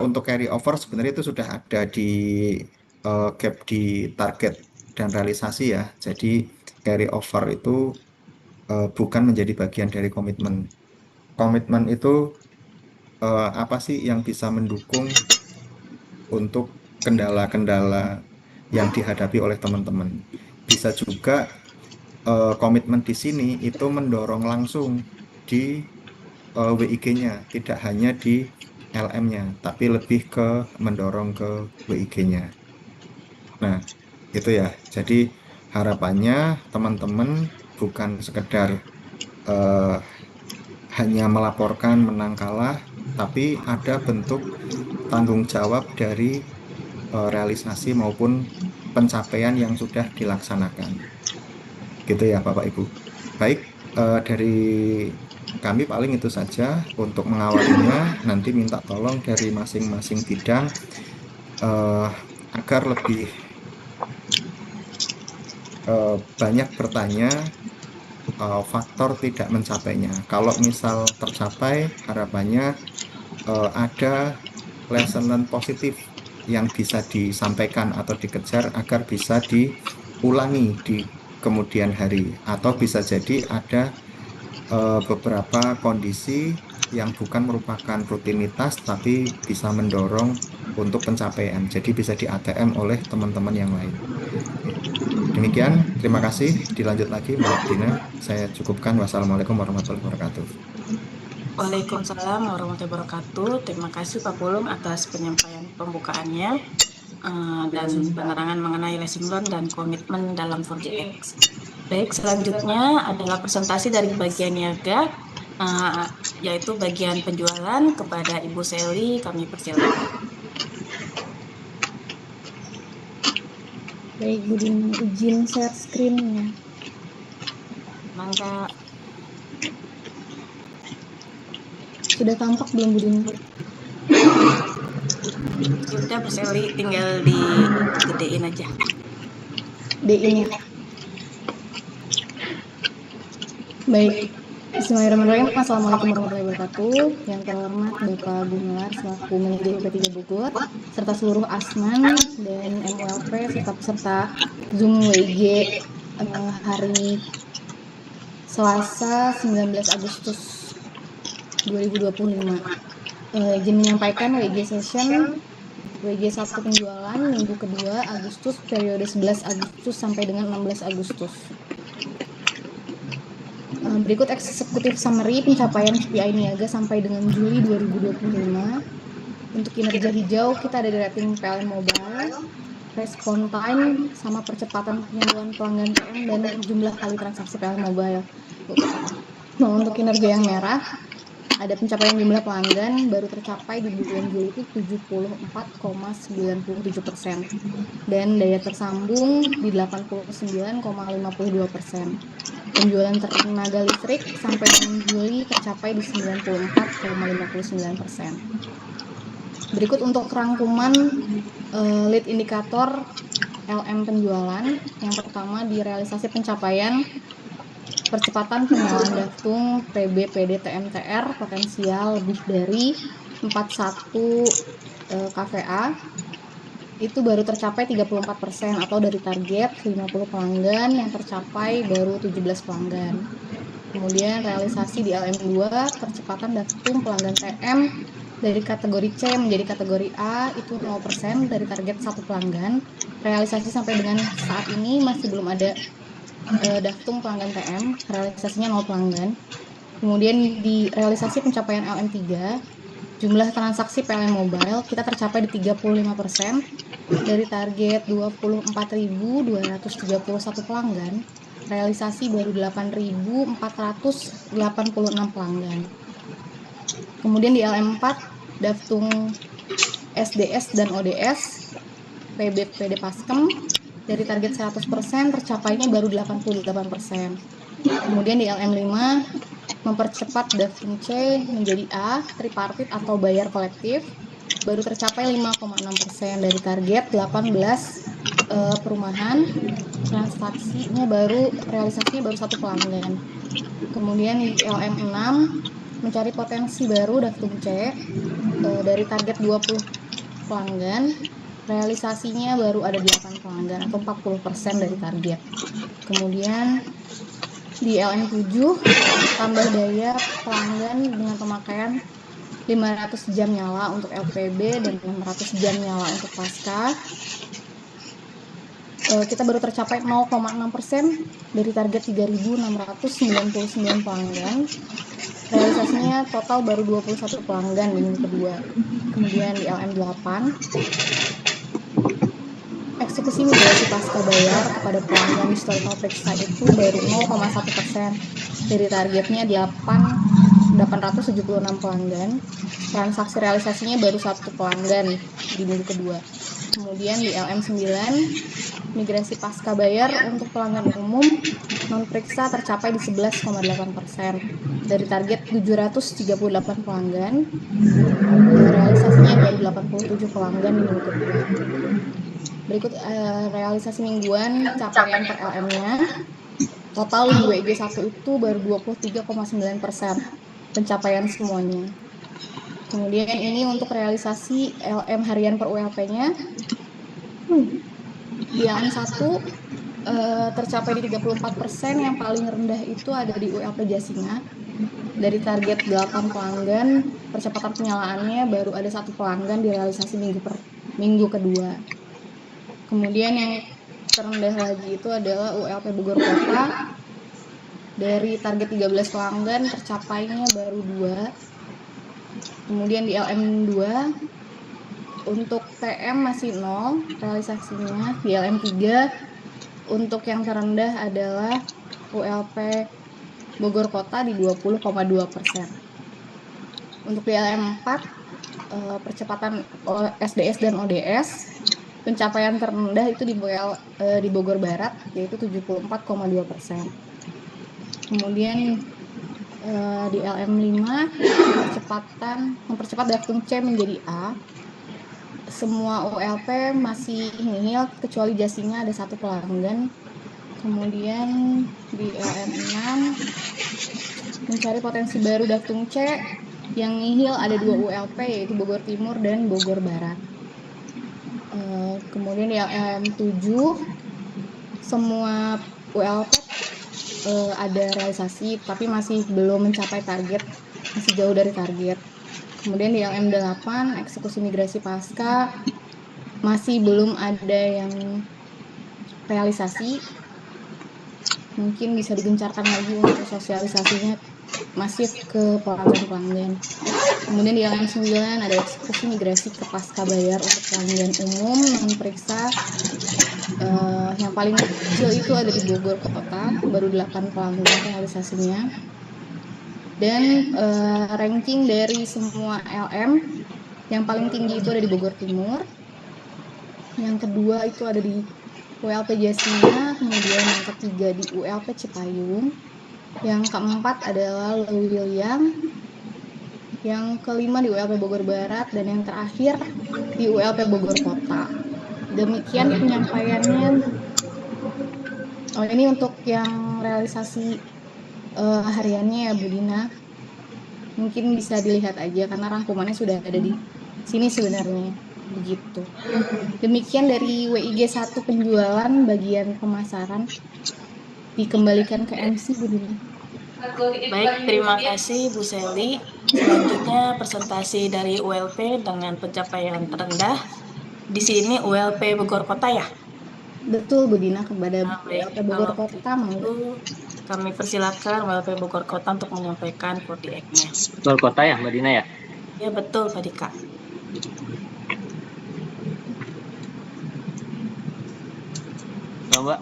untuk carry over sebenarnya itu sudah ada di gap di target dan realisasi ya. Jadi carry over itu bukan menjadi bagian dari komitmen. Komitmen itu apa sih yang bisa mendukung untuk kendala-kendala yang dihadapi oleh teman-teman. Bisa juga komitmen di sini itu mendorong langsung di WIG-nya, tidak hanya di LM-nya, tapi lebih ke mendorong ke WIG-nya. Nah, itu ya. Jadi harapannya teman-teman bukan sekedar eh, hanya melaporkan menang kalah, tapi ada bentuk tanggung jawab dari realisasi maupun pencapaian yang sudah dilaksanakan. Gitu ya, Bapak Ibu. Baik, dari kami paling itu saja untuk mengawalinya. Nanti minta tolong dari masing-masing bidang eh, agar lebih banyak bertanya faktor tidak mencapainya. Kalau misal tercapai, harapannya ada lesson learn positif yang bisa disampaikan atau dikejar agar bisa diulangi di kemudian hari. Atau bisa jadi ada beberapa kondisi yang bukan merupakan rutinitas tapi bisa mendorong untuk pencapaian. Jadi bisa di ATM oleh teman-teman yang lain. Demikian, terima kasih. Dilanjut lagi Mbak Dina. Saya cukupkan. Wassalamualaikum warahmatullahi wabarakatuh. Waalaikumsalam warahmatullahi wabarakatuh. Terima kasih Pak Pulung atas penyampaian pembukaannya dan penerangan mengenai lesson learn dan komitmen dalam 4JX. Baik, selanjutnya adalah presentasi dari bagian niaga, yaitu bagian penjualan kepada Ibu Sally. Kami persilakan. Baik, Bu Dina, izin share screen-nya. Mangga. Sudah tampak belum, Bu Dina? Sudah, Bu Sally, tinggal digedein aja. D-in ya. Baik. Bismillahirrahmanirrahim. Assalamualaikum warahmatullahi wabarakatuh. Yang terhormat Bapak Gumelar selaku Manajer UP3 Bogor, serta seluruh ASNAN dan MULP serta peserta Zoom WIG hari Selasa 19 Agustus 2025. Izin menyampaikan WIG session WG 1 penjualan minggu kedua Agustus periode 11 Agustus sampai dengan 16 Agustus. Berikut eksekutif summary pencapaian KPI niaga sampai dengan Juli 2025. Untuk kinerja hijau kita ada di rating PLN Mobile, respon time sama percepatan penyaluran pelanggan PM dan jumlah kali transaksi PLN Mobile. Nah, untuk kinerja yang merah ada pencapaian jumlah pelanggan baru tercapai di bulan Juli itu 74,97% dan daya tersambung di 89,52%. Penjualan tenaga listrik sampai dengan Juli tercapai di 94,59%. Berikut untuk rangkuman lead indikator LM penjualan. Yang pertama di realisasi pencapaian percepatan penyaluran daftung PB PD TMTR potensial lebih dari 41 KVA itu baru tercapai 34% atau dari target 50 pelanggan yang tercapai baru 17 pelanggan. Kemudian realisasi di LM2 percepatan daftung pelanggan TM dari kategori C menjadi kategori A itu 0% dari target 1 pelanggan. Realisasi sampai dengan saat ini masih belum ada daftung pelanggan TM, realisasinya 0 pelanggan. Kemudian di realisasi pencapaian LM3 jumlah transaksi PLN Mobile kita tercapai di 35% dari target 24.231 pelanggan, realisasi baru 8.486 pelanggan. Kemudian di LM4 daftung SDS dan ODS PB PD Paskem dari target 100% tercapainya baru 88%. Kemudian di LM5 mempercepat daftung C menjadi A, tripartit atau bayar kolektif, baru tercapai 5,6% dari target 18 perumahan, transaksinya baru, realisasinya baru 1 pelanggan. Kemudian di LM6 mencari potensi baru daftung C, dari target 20 pelanggan, realisasinya baru ada 8 pelanggan atau 40% dari target. Kemudian di LM7 tambah daya pelanggan dengan pemakaian 500 jam nyala untuk LPB dan 600 jam nyala untuk pasca. Kita baru tercapai 0,6% dari target 3.699 pelanggan. Realisasinya total baru 21 pelanggan di minggu kedua. Kemudian di LM8, eksekusi migrasi pasca bayar kepada pelanggan historical periksa itu baru 0,1% dari targetnya 876 pelanggan. Transaksi realisasinya baru 1 pelanggan di minggu kedua. Kemudian di LM9, migrasi pasca bayar untuk pelanggan umum non periksa tercapai di 11,8% dari target 738 pelanggan. Realisasinya baru 87 pelanggan di minggu kedua. Berikut realisasi mingguan capaian per LM-nya. Total di WIG 1 itu baru 23,9% pencapaian semuanya. Kemudian ini untuk realisasi LM harian per ULP-nya. Di LM1 tercapai di 34%, yang paling rendah itu ada di ULP Jasinga. Dari target 8 pelanggan, percepatan penyalaannya baru ada 1 pelanggan di realisasi minggu kedua. Kemudian yang terendah lagi itu adalah ULP Bogor Kota. Dari target 13 pelanggan, tercapainya baru 2. Kemudian di LM2, untuk TM masih 0 realisasinya. Di LM3, untuk yang terendah adalah ULP Bogor Kota di 20,2%. Untuk di LM4, percepatan SDS dan ODS, pencapaian terendah itu di Bogor Barat, yaitu 74,2%. Kemudian di LM5, mempercepat daktum C menjadi A. Semua ULP masih nihil kecuali Jasinga ada 1 pelanggan. Kemudian di LM6, mencari potensi baru daktum C, yang nihil ada 2 ULP, yaitu Bogor Timur dan Bogor Barat. Kemudian di LM7, semua ULP ada realisasi, tapi masih belum mencapai target, masih jauh dari target. Kemudian di LM8, eksekusi migrasi pasca, masih belum ada yang realisasi. Mungkin bisa digencarkan lagi untuk sosialisasinya masif ke pelanggan-pelanggan. Kemudian di LM9 ada eksekusi migrasi ke pasca bayar untuk pelanggan umum non periksa. Yang paling kecil itu ada di Bogor Kota, baru 8 pelanggan realisasinya. Dan ranking dari semua LM, yang paling tinggi itu ada di Bogor Timur. Yang kedua itu ada di ULP Jasinga, kemudian yang ketiga di ULP Cipayung. Yang keempat adalah Lewi William. Yang kelima di ULP Bogor Barat, dan yang terakhir di ULP Bogor Kota. Demikian penyampaiannya. Ini untuk yang realisasi hariannya ya Bu Dina. Mungkin bisa dilihat aja karena rangkumannya sudah ada di sini sebenarnya. Begitu. Demikian dari WIG 1 penjualan bagian pemasaran. Dikembalikan ke MC Bu Dina. Baik, terima kasih Bu Seli. Selanjutnya presentasi dari ULP dengan pencapaian terendah. Di sini ULP Bogor Kota ya? Betul Bu Dina, kepada Baik, ULP Bogor kalau Kota mau. kami persilakan ULP Bogor Kota untuk menyampaikan 40X-nya. Betul Kota ya Mbak Dina ya? Ya betul Pak Dika. Mbak.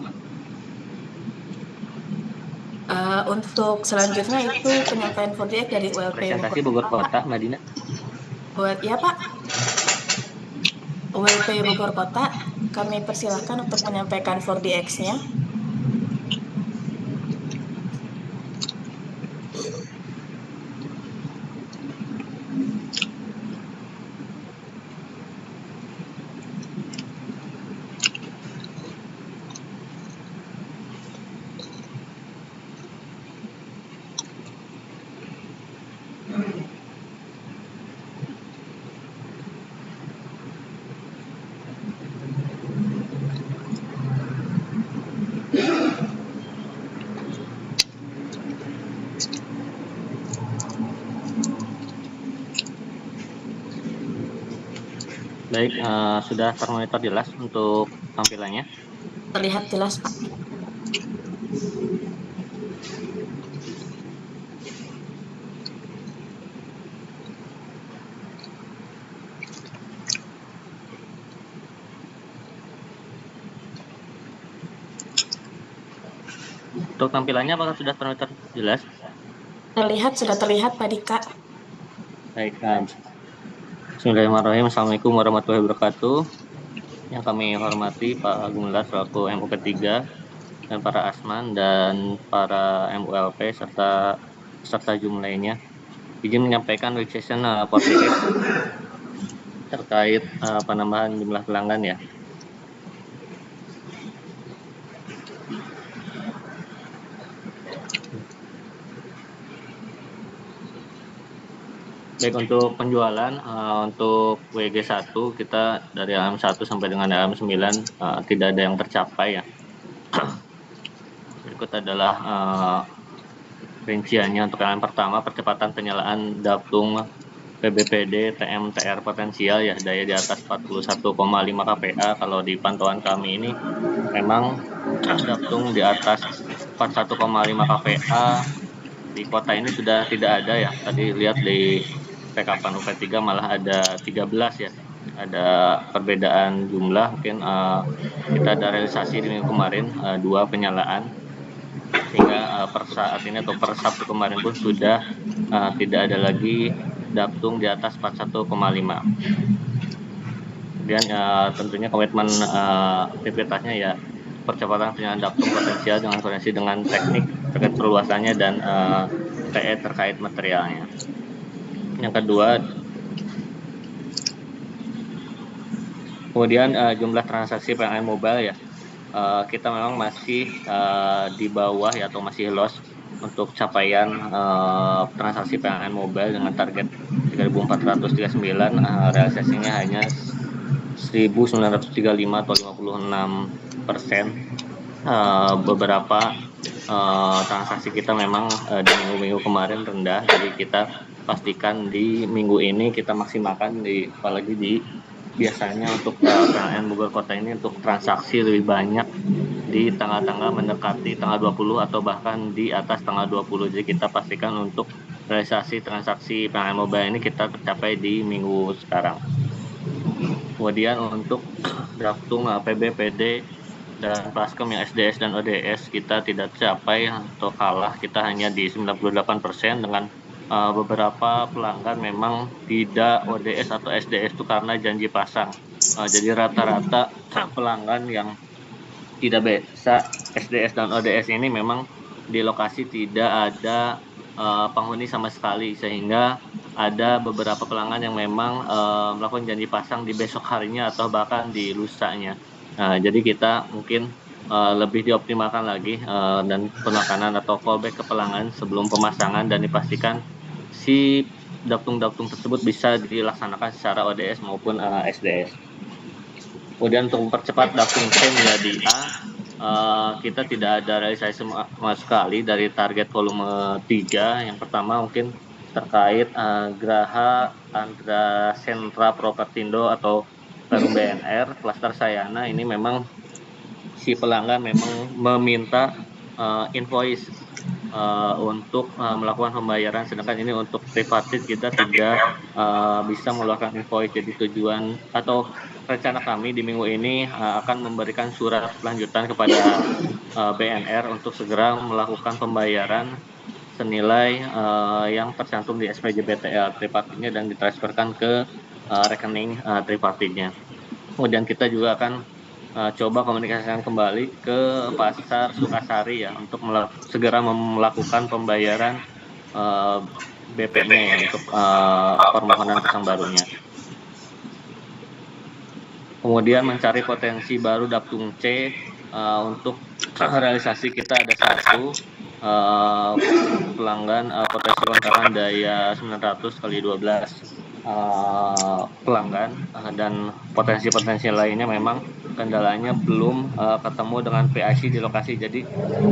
Untuk selanjutnya itu penyampaian 40X dari ULP Presentasi Bogor Kota Mbak Dina. Ya Pak. ULP Bogor Kota, kami persilahkan untuk menyampaikan 4DX-nya. Baik, sudah termonitor jelas untuk tampilannya. Terlihat jelas, Pak. Untuk tampilannya apakah sudah termonitor jelas? Sudah terlihat, Pak Dika. Baik, Bismillahirrahmanirrahim. Assalamualaikum warahmatullahi wabarakatuh. Yang kami hormati Pak Gumelar selaku MUP3 dan para Asman dan para MULP serta peserta Zoom lainnya. Izin menyampaikan week session 48 terkait penambahan jumlah pelanggan ya. Baik, untuk penjualan untuk WG1 kita dari AM1 sampai dengan AM9 tidak ada yang tercapai ya. Berikut adalah rinciannya. Untuk yang pertama, percepatan penyalaan daptung PBPD TMTR potensial ya, daya di atas 41,5 kPa. Kalau di pantauan kami ini memang daptung di atas 41,5 kPa di kota ini sudah tidak ada ya. Tadi lihat di PKP UP3 malah ada 13 ya. Ada perbedaan jumlah, mungkin kita ada realisasi di minggu kemarin 2 penyalaan, sehingga per saat ini atau per Sabtu kemarin pun sudah tidak ada lagi daptung di atas 41,5. Kemudian tentunya komitmen aktivitasnya ya percepatan penyalaan daptung potensial dengan koordinasi dengan teknik terkait perluasannya dan TE terkait materialnya. Yang kedua, kemudian jumlah transaksi PLN mobile ya, kita memang masih di bawah ya atau masih loss untuk capaian transaksi PLN mobile dengan target 3.439, realisasinya hanya 1.935 atau 56%. Beberapa transaksi kita memang di minggu-minggu kemarin rendah, jadi kita pastikan di minggu ini kita maksimalkan apalagi di biasanya untuk PLN Bogor Kota ini untuk transaksi lebih banyak di tanggal-tanggal mendekati tanggal 20 atau bahkan di atas tanggal 20. Jadi kita pastikan untuk realisasi transaksi PLN Mobile ini kita tercapai di minggu sekarang. Kemudian untuk daptung PBPD dan Plaskem yang SDS dan ODS kita tidak tercapai atau kalah, kita hanya di 98% dengan beberapa pelanggan memang tidak ODS atau SDS itu karena janji pasang. Jadi rata-rata pelanggan yang tidak bisa SDS dan ODS ini memang di lokasi tidak ada penghuni sama sekali, sehingga ada beberapa pelanggan yang memang melakukan janji pasang di besok harinya atau bahkan di lusanya. Jadi kita mungkin lebih dioptimalkan lagi dan penekanan atau callback ke pelanggan sebelum pemasangan dan dipastikan si daptung-daptung tersebut bisa dilaksanakan secara ODS maupun SDS. Kemudian untuk mempercepat daptung C menjadi A, kita tidak ada realisasi sama sekali dari target volume 3. Yang pertama mungkin terkait Graha Andra Sentra Propertindo atau Perum BNR Klaster Sayana. Ini memang si pelanggan memang meminta invoice untuk melakukan pembayaran, sedangkan ini untuk tripartit kita tidak bisa mengeluarkan invoice. Jadi tujuan atau rencana kami di minggu ini akan memberikan surat lanjutan kepada BNR untuk segera melakukan pembayaran senilai yang tercantum di SPJ BTL tripartitnya dan ditransferkan ke rekening tripartitnya. Kemudian kita juga akan coba komunikasikan kembali ke pasar Sukasari ya untuk segera melakukan pembayaran BP-nya ya untuk permohonan pasang barunya. Kemudian mencari potensi baru daptung C, untuk realisasi kita ada satu pelanggan potensi kontrakan daya 900 kali 12 pelanggan, dan potensi-potensi lainnya memang kendalanya belum ketemu dengan PIC di lokasi. Jadi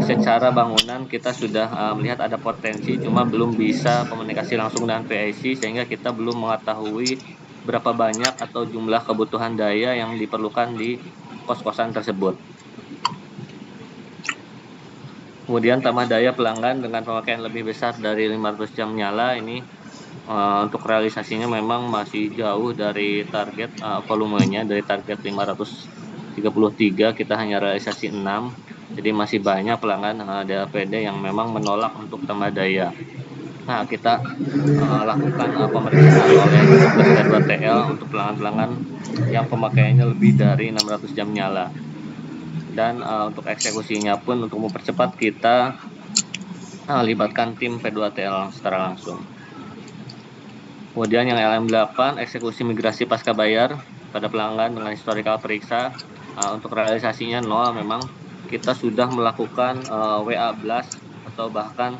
secara bangunan kita sudah melihat ada potensi, cuma belum bisa komunikasi langsung dengan PIC sehingga kita belum mengetahui berapa banyak atau jumlah kebutuhan daya yang diperlukan di kos-kosan tersebut. Kemudian tambah daya pelanggan dengan pemakaian lebih besar dari 500 jam nyala ini untuk realisasinya memang masih jauh dari target volumenya. Dari target 533 kita hanya realisasi 6, jadi masih banyak pelanggan DLPD yang memang menolak untuk tambah daya. Nah, kita lakukan pemeriksaan oleh petugas P2TL untuk pelanggan-pelanggan yang pemakaiannya lebih dari 600 jam nyala. Dan untuk eksekusinya pun untuk mempercepat kita libatkan tim P2TL secara langsung. Kemudian yang LM8 eksekusi migrasi pasca bayar pada pelanggan dengan historical periksa, untuk realisasinya 0. Memang kita sudah melakukan WA blast atau bahkan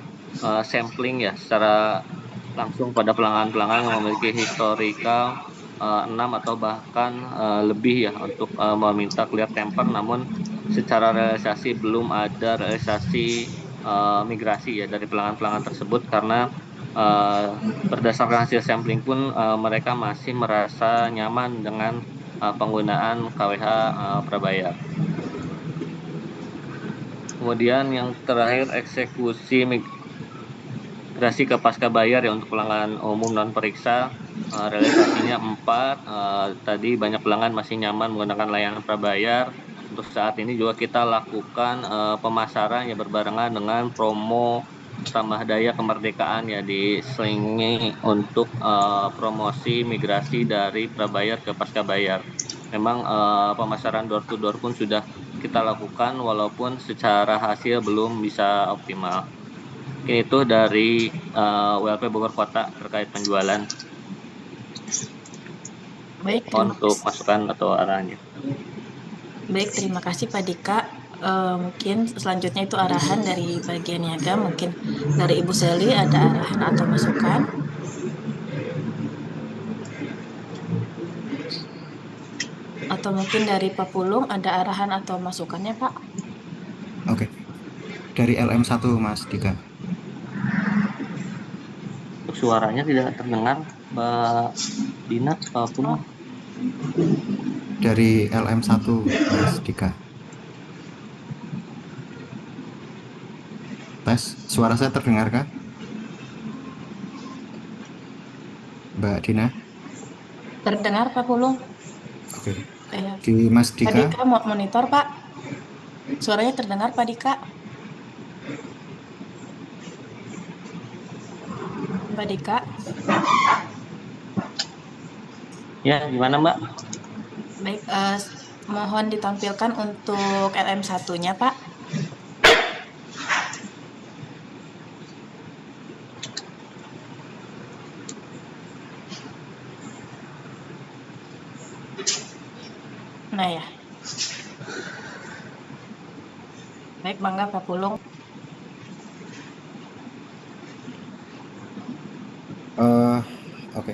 sampling ya secara langsung pada pelanggan-pelanggan yang memiliki historical 6 atau bahkan lebih ya untuk meminta clear temper, namun secara realisasi belum ada realisasi migrasi ya dari pelanggan-pelanggan tersebut karena berdasarkan hasil sampling pun mereka masih merasa nyaman dengan penggunaan KWH prabayar. Kemudian yang terakhir eksekusi migrasi ke pasca bayar ya untuk pelanggan umum non periksa, realisasinya 4. Tadi banyak pelanggan masih nyaman menggunakan layanan prabayar. Untuk saat ini juga kita lakukan pemasaran ya berbarengan dengan promo tambah daya kemerdekaan ya diselingi untuk promosi migrasi dari prabayar ke pasca bayar. Memang pemasaran door to door pun sudah kita lakukan walaupun secara hasil belum bisa optimal. Mungkin itu dari WLP Bogor Kota terkait penjualan. Baik, untuk masukan atau arahannya. Baik, terima kasih Pak Dika. Mungkin selanjutnya itu arahan dari bagian niaga. Mungkin dari Ibu Seli ada arahan atau masukan. Atau mungkin dari Pak Pulung ada arahan atau masukannya Pak? Oke. Dari LM1 Mas Dika. Suaranya tidak terdengar Mbak Dina, Pak Pulung. Dari LM1 Mas Dika. Tes, suara saya terdengarkah? Mbak Dina? Terdengar Pak Pulung? Oke. Di Mas Dika. Pak Dika mau monitor Pak? Suaranya terdengar Pak Dika? Pak Dika? Ya, gimana Mbak? Baik, mohon ditampilkan untuk LM1-nya Pak. Nah ya. Baik, bangga Pak Pulung. Oke.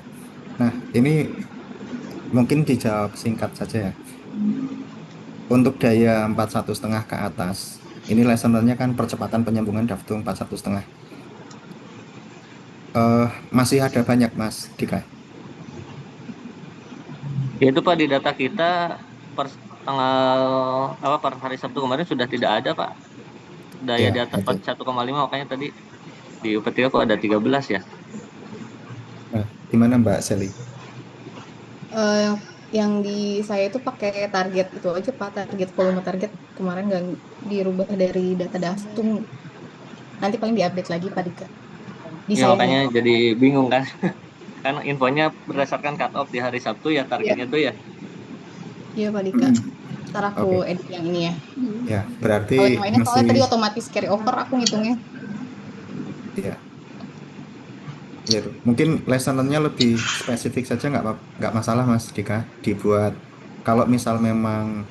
Nah, ini mungkin dijawab singkat saja ya. Untuk daya 41,5 ke atas, ini lessonernya kan percepatan penyambungan daftung 41,5. Masih ada banyak Mas Dika. Ya itu Pak, di data kita per hari Sabtu kemarin sudah tidak ada Pak daya di atas 41,5, makanya tadi di UP3 kok ada 13 ya. Nah, gimana Mbak Seli? Yang di saya itu pakai target itu aja Pak, target volume target kemarin nggak dirubah dari data daftung. Nanti paling diupdate lagi Pak Dika. Ya makanya jadi bingung kan. Kan infonya berdasarkan cut off di hari Sabtu ya targetnya tuh ya. Iya Pak Dika. Ntar aku edit yang ini ya. Ya, berarti kalau yang lainnya soalnya tadi otomatis carry over aku ngitungnya. Iya. Ya, mungkin lessonernya lebih spesifik saja nggak masalah Mas Dika dibuat. Kalau misal memang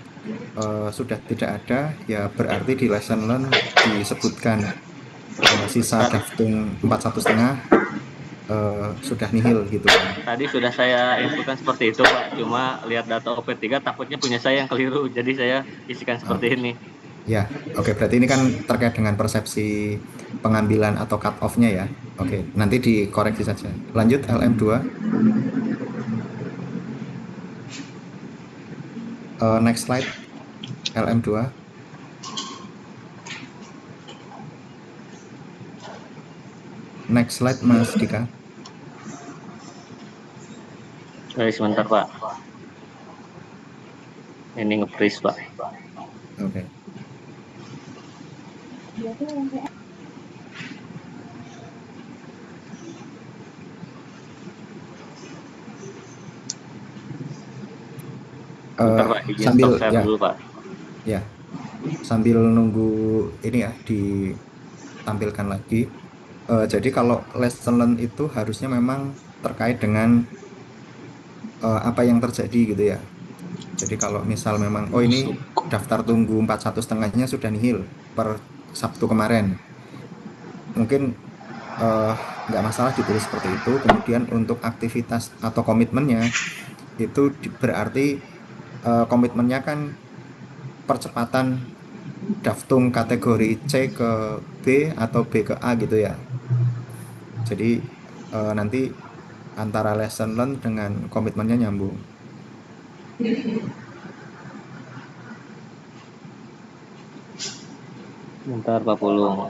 sudah tidak ada, ya berarti di lessoner disebutkan sisa daftung 41,5 sudah nihil gitu kan. Tadi sudah saya inputkan seperti itu Pak, cuma lihat data OP3 takutnya punya saya yang keliru, jadi saya isikan seperti ini. Ya, oke, berarti ini kan terkait dengan persepsi pengambilan atau cut off-nya ya. Oke, nanti dikoreksi saja. Lanjut LM2. Next slide, LM2. Next slide, Mas Dika. Sebentar Pak, ini nge-freeze Pak. Oke. Bentar Pak, izin Sambil stop share ya, dulu Pak. ya, sambil nunggu ini ya ditampilkan lagi. Jadi kalau lesson learn itu harusnya memang terkait dengan apa yang terjadi gitu ya. Jadi kalau misal memang, oh ini daftar tunggu 41,5-nya sudah nihil per Sabtu kemarin, mungkin eh, nggak masalah ditulis seperti itu. Kemudian untuk aktivitas atau komitmennya itu berarti komitmennya kan percepatan daftung kategori C ke B atau B ke A gitu ya. Jadi nanti antara lesson learn dengan komitmennya nyambung. Bentar Pak Pulung.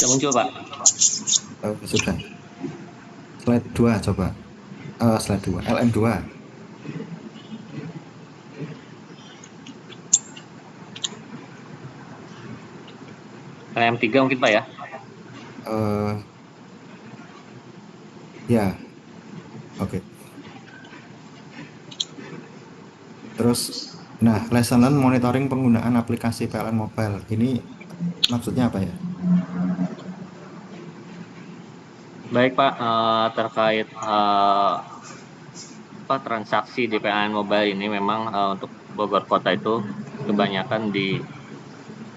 Sudah muncul Pak. Sudah. Slide 2 coba. Slide 2, LM2. LM3 mungkin Pak ya. Ya, oke. Terus, nah, lesson learn monitoring penggunaan aplikasi PLN Mobile. Ini maksudnya apa ya? Baik Pak, terkait transaksi di PLN Mobile ini memang untuk Bogor Kota itu kebanyakan di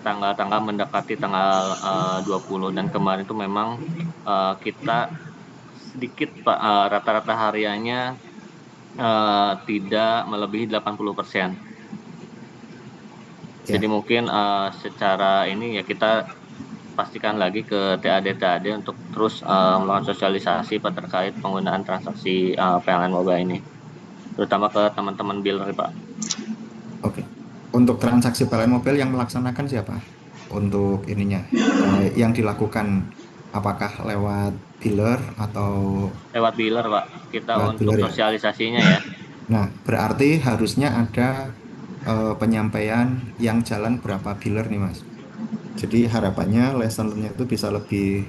tanggal-tanggal mendekati tanggal 20 dan kemarin itu memang kita sedikit Pak, rata-rata hariannya tidak melebihi 80%. Ya. Jadi mungkin secara ini ya kita pastikan lagi ke TAD untuk terus melakukan sosialisasi Pak terkait penggunaan transaksi PLN Mobile ini, terutama ke teman-teman biller Pak. Oke. Untuk transaksi PLN Mobile yang melaksanakan siapa? Untuk ininya, yang dilakukan apakah lewat biller atau Lewat biller Pak, kita lewat untuk biller ya? sosialisasinya ya. Nah, berarti harusnya ada penyampaian yang jalan berapa biller nih, Mas. Jadi harapannya lesson learn-nya itu bisa lebih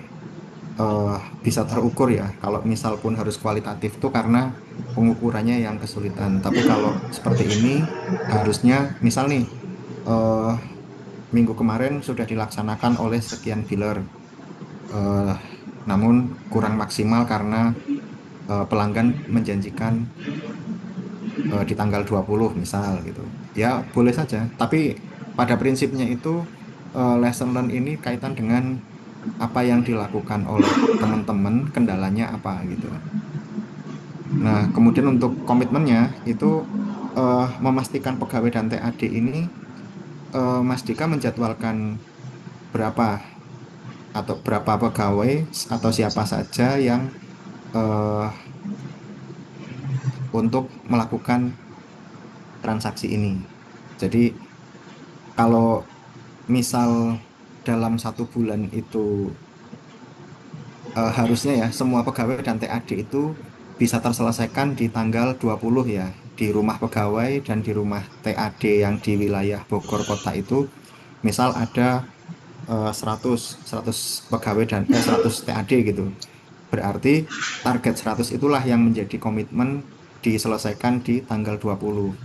bisa terukur ya. Kalau misal pun harus kualitatif tuh karena pengukurannya yang kesulitan. Tapi kalau seperti ini harusnya misal nih eh, minggu kemarin sudah dilaksanakan oleh sekian biller, eh, namun kurang maksimal karena pelanggan menjanjikan di tanggal 20 misal gitu. Ya boleh saja. Tapi pada prinsipnya itu lesson learn ini kaitan dengan apa yang dilakukan oleh teman-teman, kendalanya apa gitu. Nah, kemudian untuk komitmennya itu memastikan pegawai dan TAD ini Mas Dika menjadwalkan berapa atau berapa pegawai atau siapa saja yang eh, untuk melakukan transaksi ini. Jadi kalau misal dalam 1 bulan itu harusnya ya semua pegawai dan TAD itu bisa terselesaikan di tanggal 20 ya, di rumah pegawai dan di rumah TAD yang di wilayah Bogor Kota itu misal ada 100 pegawai dan 100 TAD gitu. Berarti target 100 itulah yang menjadi komitmen diselesaikan di tanggal 20.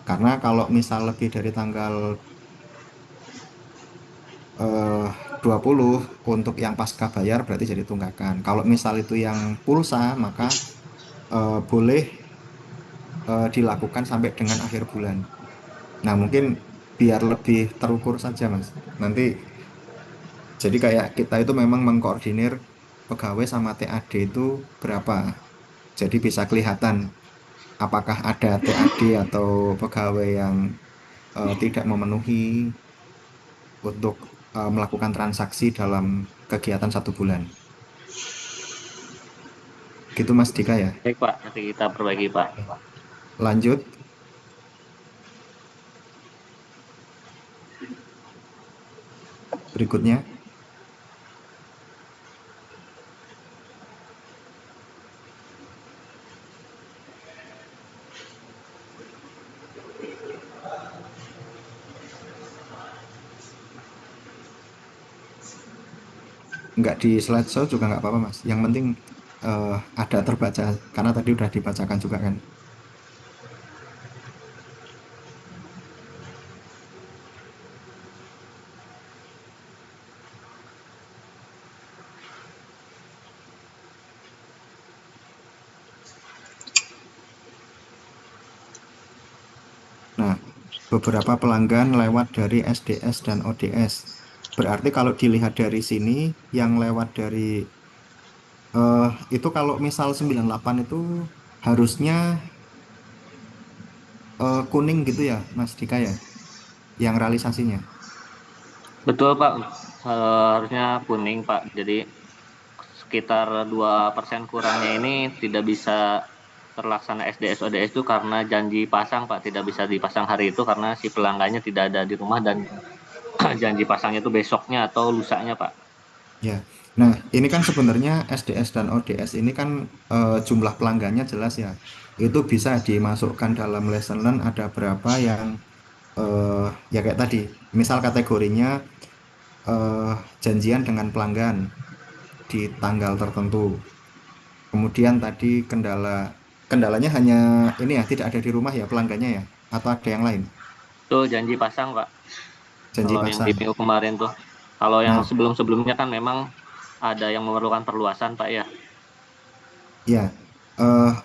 Karena kalau misal lebih dari tanggal eh, 20 untuk yang pasca bayar berarti jadi tunggakan. Kalau misal itu yang pulsa maka boleh dilakukan sampai dengan akhir bulan. Nah, mungkin biar lebih terukur saja, Mas. Nanti jadi kayak kita itu memang mengkoordinir pegawai sama TAD itu berapa. Jadi bisa kelihatan apakah ada TAD atau pegawai yang tidak memenuhi untuk melakukan transaksi dalam kegiatan 1 bulan. Gitu Mas Dika ya. Baik Pak, nanti kita perbaiki Pak. Lanjut berikutnya. Nggak di slideshow juga nggak apa-apa Mas. Yang penting ada terbaca karena tadi udah dibacakan juga kan. Nah, beberapa pelanggan lewat dari SDS dan ODS. Berarti kalau dilihat dari sini, yang lewat dari eh itu kalau misal 98 itu harusnya kuning gitu ya, Mas Dika ya, yang realisasinya. Betul Pak, harusnya kuning Pak. Jadi sekitar 2% kurangnya ini tidak bisa terlaksana SDS ODS itu karena janji pasang Pak, tidak bisa dipasang hari itu karena si pelanggannya tidak ada di rumah dan janji pasangnya itu besoknya atau lusanya Pak. Ya. Nah, ini kan sebenarnya SDS dan ODS ini kan jumlah pelanggannya jelas ya. Itu bisa dimasukkan dalam lesson learn ada berapa yang ya kayak tadi. Misal kategorinya eh, janjian dengan pelanggan di tanggal tertentu. Kemudian tadi kendalanya hanya ini ya, tidak ada di rumah ya pelanggannya ya, atau ada yang lain? Itu janji pasang Pak. Janji Kalau yang di pasang. minggu kemarin tuh. Kalau yang Nah, sebelum-sebelumnya kan memang ada yang memerlukan perluasan Pak ya. ya,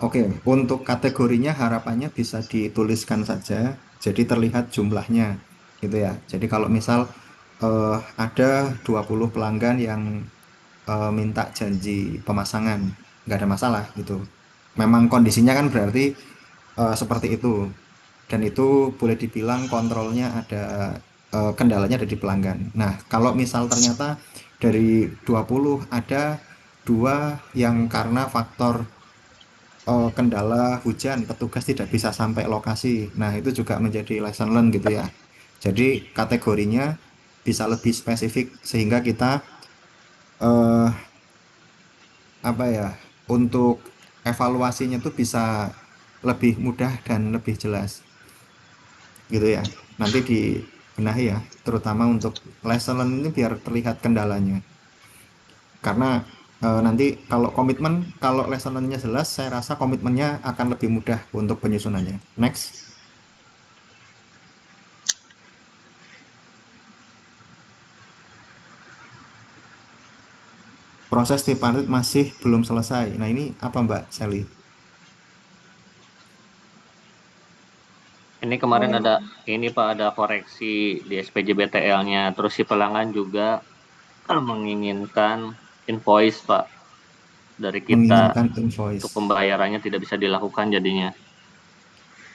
oke. Untuk kategorinya harapannya bisa dituliskan saja, jadi terlihat jumlahnya, gitu ya. Jadi kalau misal ada 20 pelanggan yang minta janji pemasangan, nggak ada masalah gitu. Memang kondisinya kan berarti seperti itu. Dan itu boleh dibilang kontrolnya ada kendalanya ada di pelanggan. Nah, kalau misal ternyata dari 20 ada dua yang karena faktor kendala hujan petugas tidak bisa sampai lokasi. Nah, itu juga menjadi lesson learn gitu ya. Jadi kategorinya bisa lebih spesifik sehingga kita eh apa ya untuk evaluasinya tuh bisa lebih mudah dan lebih jelas gitu ya. Nanti dibenahi ya, terutama untuk lesson learn ini biar terlihat kendalanya. Karena nanti kalau komitmen, kalau lesson learn-nya jelas, saya rasa komitmennya akan lebih mudah untuk penyusunannya. Next, proses tripartit masih belum selesai. Nah ini apa Mbak Sally? Ini kemarin Oh, ada ini Pak, ada koreksi di SPJ BTL-nya. Terus si pelanggan juga menginginkan invoice Pak dari kita Menginginkan untuk invoice. pembayarannya tidak bisa dilakukan jadinya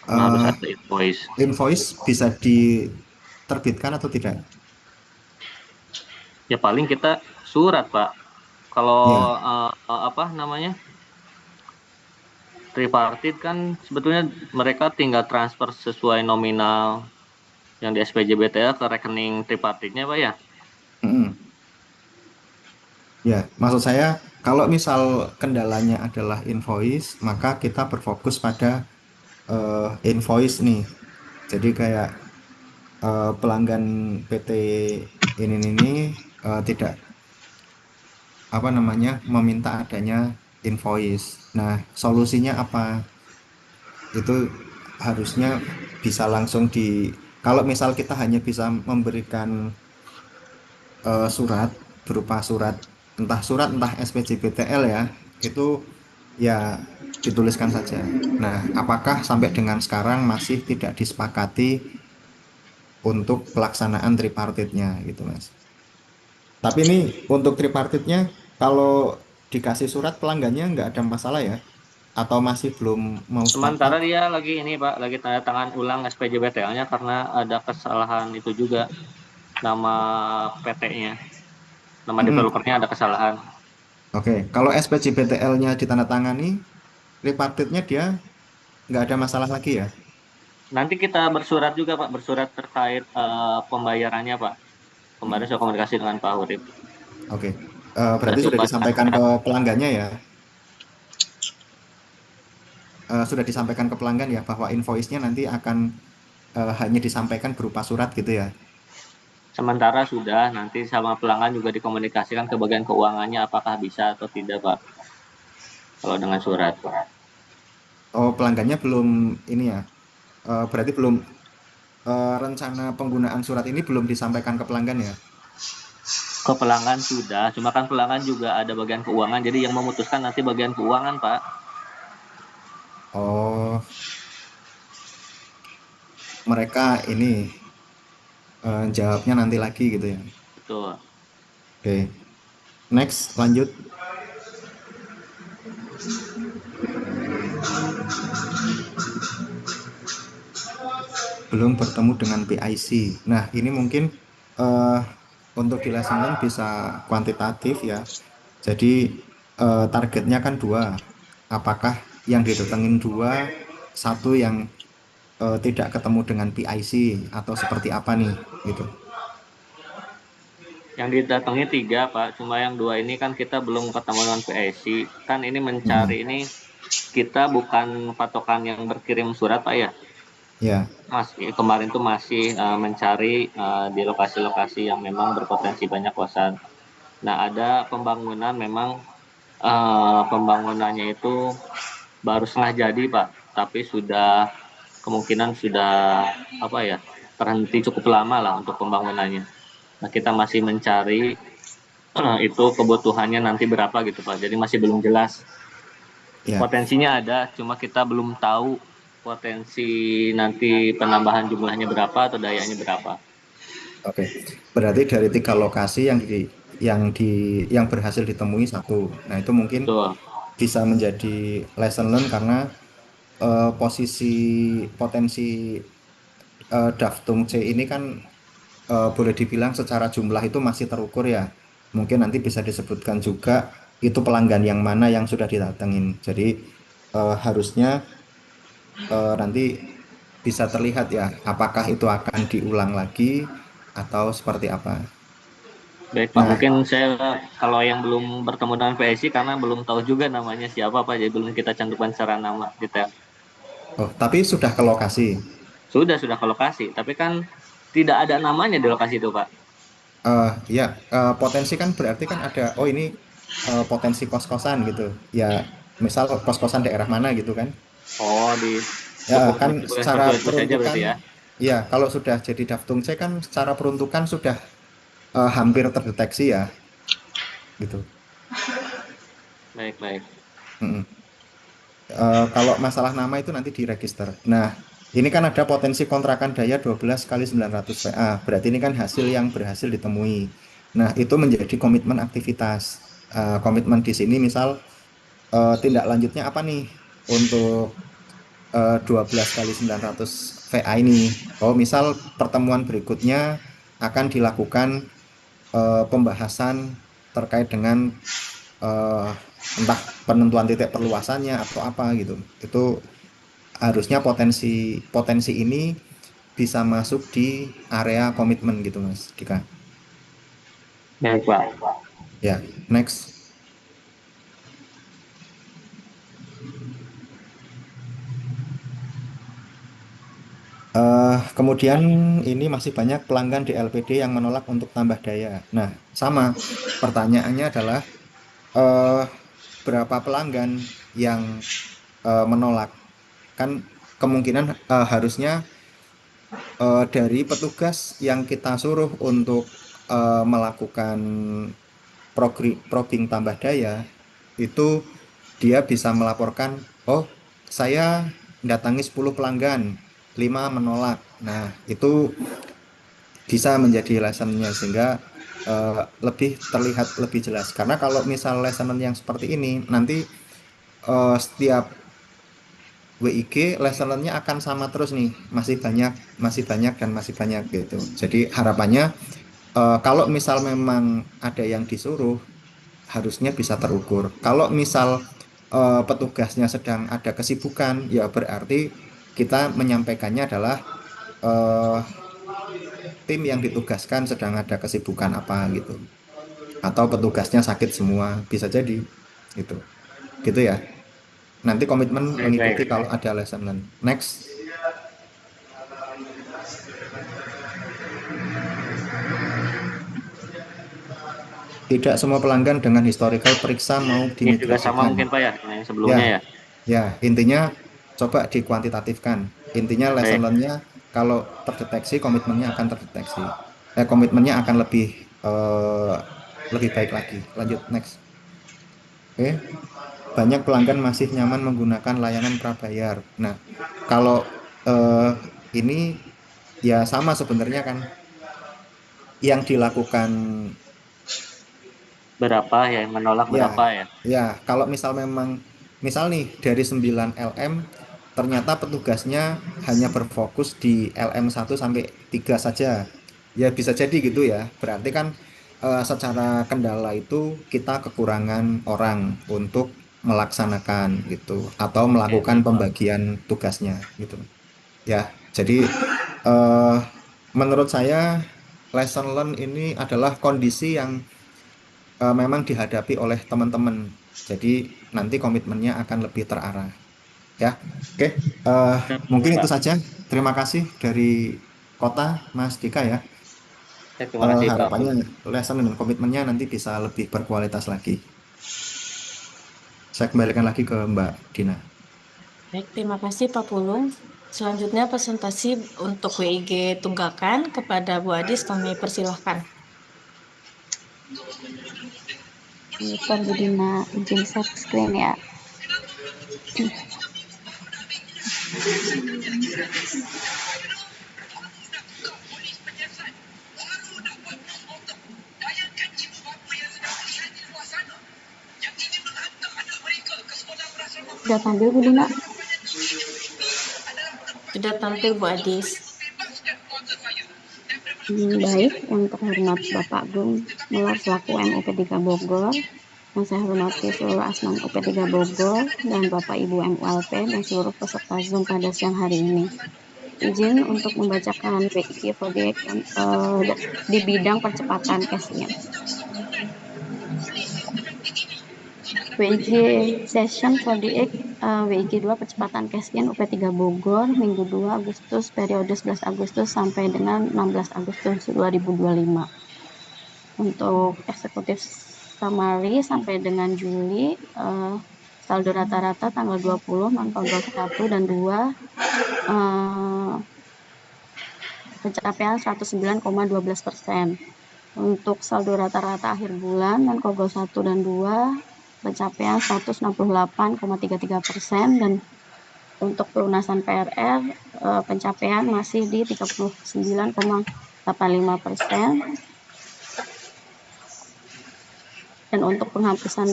karena harus Eh, ada invoice. Invoice bisa diterbitkan atau tidak? Ya paling kita surat Pak. Kalau Ya, apa namanya tripartit kan sebetulnya mereka tinggal transfer sesuai nominal yang di SPJ BTL ke rekening tripartitnya Pak ya. mm-mm. Ya, maksud saya kalau misal kendalanya adalah invoice, maka kita berfokus pada invoice nih. Jadi kayak pelanggan PT ini tidak apa namanya meminta adanya invoice. Nah, solusinya apa? Itu harusnya bisa langsung kalau misal kita hanya bisa memberikan surat berupa surat entah SPJBTL ya, itu ya dituliskan saja. Nah, apakah sampai dengan sekarang masih tidak disepakati untuk pelaksanaan tripartitnya gitu, Mas? Tapi ini untuk tripartitnya kalau dikasih surat pelanggannya nggak ada masalah ya? Atau masih belum mau sepakat? Sementara dia lagi ini Pak, lagi tanda tangan ulang SPJBTL-nya karena ada kesalahan itu juga, nama PT-nya, nama Mm-mm. developernya ada kesalahan. Oke, kalau SPJBTL-nya ditandatangani, tripartitnya dia nggak ada masalah lagi ya? Nanti kita bersurat juga Pak, bersurat terkait pembayarannya Pak. Kemarin saya komunikasi dengan Pak Hurib. Oke. Kita Berarti sudah coba disampaikan ke pelanggannya ya? Sudah disampaikan ke pelanggan ya bahwa invoice-nya nanti akan hanya disampaikan berupa surat gitu ya? sementara sudah, nanti sama pelanggan juga dikomunikasikan ke bagian keuangannya apakah bisa atau tidak Pak, kalau dengan surat. Oh, pelanggannya belum ini ya? Berarti belum rencana penggunaan surat ini belum disampaikan ke pelanggan ya? Ke pelanggan sudah, cuma kan pelanggan juga ada bagian keuangan, jadi yang memutuskan nanti bagian keuangan Pak. Oh, mereka ini jawabnya nanti lagi gitu ya? Betul. Oke, next lanjut. Belum bertemu dengan PIC. Nah, ini mungkin eh, untuk di lesson learn bisa kuantitatif ya. Jadi targetnya kan dua. Apakah yang didatengin dua, satu yang tidak ketemu dengan PIC atau seperti apa nih gitu. Yang didatangi 3 Pak, cuma yang 2 ini kan kita belum ketemu dengan PIC. Kan ini mencari Mm-mm. ini, kita bukan patokan yang berkirim surat Pak ya. Ya, Kemarin tuh masih mencari di lokasi-lokasi yang memang berpotensi banyak kosan. Nah ada pembangunan memang pembangunannya itu baru setengah jadi Pak, tapi sudah kemungkinan sudah apa ya terhenti cukup lama lah untuk pembangunannya. Nah kita masih mencari itu kebutuhannya nanti berapa gitu Pak. Jadi masih belum jelas. ya. Potensinya ada, cuma kita belum tahu potensi nanti penambahan jumlahnya berapa atau dayanya berapa. Oke. Berarti dari 3 lokasi yang berhasil ditemui satu. Nah, itu mungkin Betul. bisa menjadi lesson learn karena posisi potensi Daftung C ini kan boleh dibilang secara jumlah itu masih terukur ya. Mungkin nanti bisa disebutkan juga itu pelanggan yang mana yang sudah didatengin. Jadi harusnya nanti bisa terlihat ya apakah itu akan diulang lagi atau seperti apa. Baik Pak, Nah, mungkin saya kalau yang belum bertemu dengan PSI karena belum tahu juga namanya siapa Pak, jadi belum kita cantumkan secara nama detail. oh tapi sudah ke lokasi. Sudah ke lokasi, tapi kan tidak ada namanya di lokasi itu Pak. Ya, potensi kan berarti kan ada, oh ini potensi kos-kosan gitu. Ya, misal kos-kosan daerah mana gitu kan. Oh, di Ya, cukup kan disebutkan secara seperti itu saja peruntukan, berarti ya. ya kalau sudah jadi Daftung C kan secara peruntukan sudah hampir terdeteksi ya, gitu. Baik, baik. Mm-mm. Kalau masalah nama itu nanti diregister. Nah, ini kan ada potensi kontrakan daya 12 kali 900 VA. Berarti ini kan hasil yang berhasil ditemui. Nah, itu menjadi komitmen aktivitas. Komitmen di sini misal tindak lanjutnya apa nih untuk 12 kali 900 VA ini? Oh, misal pertemuan berikutnya akan dilakukan pembahasan terkait dengan eh, entah penentuan titik perluasannya atau apa gitu. Itu harusnya potensi potensi ini bisa masuk di area komitmen gitu Mas Dika. Baik, Pak. Ya, next. Kemudian ini masih banyak pelanggan di LPD yang menolak untuk tambah daya. Nah, sama pertanyaannya adalah eh, berapa pelanggan yang menolak. Kan kemungkinan harusnya dari petugas yang kita suruh untuk melakukan probing tambah daya itu dia bisa melaporkan, oh saya datangi 10 pelanggan, 5 menolak. Nah, itu bisa menjadi lessonnya sehingga lebih terlihat lebih jelas. Karena kalau misal lesson yang seperti ini, nanti setiap WIG lesson-nya akan sama terus nih, masih banyak dan masih banyak gitu. Jadi harapannya kalau misal memang ada yang disuruh, harusnya bisa terukur. Kalau misal petugasnya sedang ada kesibukan, ya berarti kita menyampaikannya adalah eh, tim yang ditugaskan sedang ada kesibukan apa gitu. Atau petugasnya sakit semua, bisa jadi gitu. Gitu ya. Nanti komitmen Baik, mengikuti baik. kalau ada lesson learn. Next. Tidak semua pelanggan dengan historical periksa mau Ini juga sama dimigrasikan. mungkin Pak ya, dengan yang Ya, sebelumnya ya. ya, intinya coba dikuantitatifkan. Intinya lesson Baik, learn-nya kalau terdeteksi komitmennya akan terdeteksi. Komitmennya akan eh, lebih baik lagi. Lanjut next. Oke, banyak pelanggan masih nyaman menggunakan layanan prabayar. Nah, kalau eh, ini ya sama sebenarnya kan yang dilakukan. berapa ya yang menolak Ya, berapa ya? ya, kalau misal memang, misal nih dari 9 LM, ternyata petugasnya hanya berfokus di LM 1 sampai 3 saja. Ya bisa jadi gitu ya. Berarti kan secara kendala itu kita kekurangan orang untuk melaksanakan gitu atau Oke, melakukan baik Pak. pembagian tugasnya gitu. Ya, jadi eh, menurut saya lesson learn ini adalah kondisi yang memang dihadapi oleh teman-teman. Jadi nanti komitmennya akan lebih terarah. Ya, oke. Eh, Benar, mungkin itu Pak. saja. Terima kasih dari kota, Mas Dika ya. Ya, terima kasih Pak Harapannya Pulung. lesson dan komitmennya nanti bisa lebih berkualitas lagi. Saya kembalikan lagi ke Mbak Dina. Baik, terima kasih Pak Pulung. Selanjutnya presentasi untuk WIG tunggakan kepada Bu Adis kami persilahkan. Bentar Bu Dina, izin share screen ya. Sudah tampil Bu Dina? Sudah tampil Bu Adis. Baik, yang terhormat Bapak Gung Melar selaku MUP3 Bogor, yang saya hormati seluruh asnan UP3 Bogor, dan Bapak Ibu MULP dan seluruh peserta Zoom pada siang hari ini. Izin untuk membacakan PIK proyek di bidang percepatan cashnya. WIG session for the WIG 2 percepatan casing UP3 Bogor Minggu 2 Agustus periode 11 Agustus sampai dengan 16 Agustus 2025. Untuk eksekutif summary sampai dengan Juli saldo rata-rata tanggal 20 non-toggle 1 dan 2 pencapaian 109,12%. Untuk saldo rata-rata akhir bulan non-toggle 1 dan 2 pencapaian 168,33% dan untuk pelunasan PRR pencapaian masih di 39,85%. Dan untuk penghapusan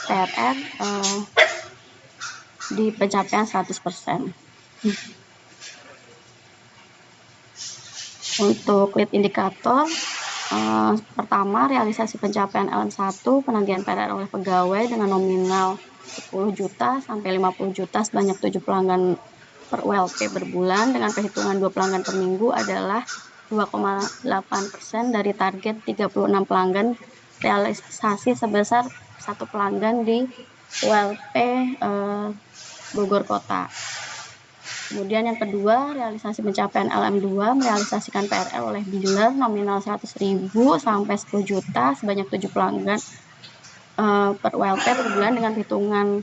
PRR di pencapaian 100%. Untuk lead indikator pertama, realisasi pencapaian LM1 penagihan PRR oleh pegawai dengan nominal 10 juta sampai 50 juta sebanyak 7 pelanggan per ULP berbulan dengan perhitungan 2 pelanggan per minggu adalah 2,8% dari target 36 pelanggan, realisasi sebesar 1 pelanggan di ULP Bogor Kota. Kemudian yang kedua, realisasi pencapaian LM2 merealisasikan PRR oleh dealer nominal 100.000 sampai 10 juta sebanyak 7 pelanggan per ULP per bulan dengan hitungan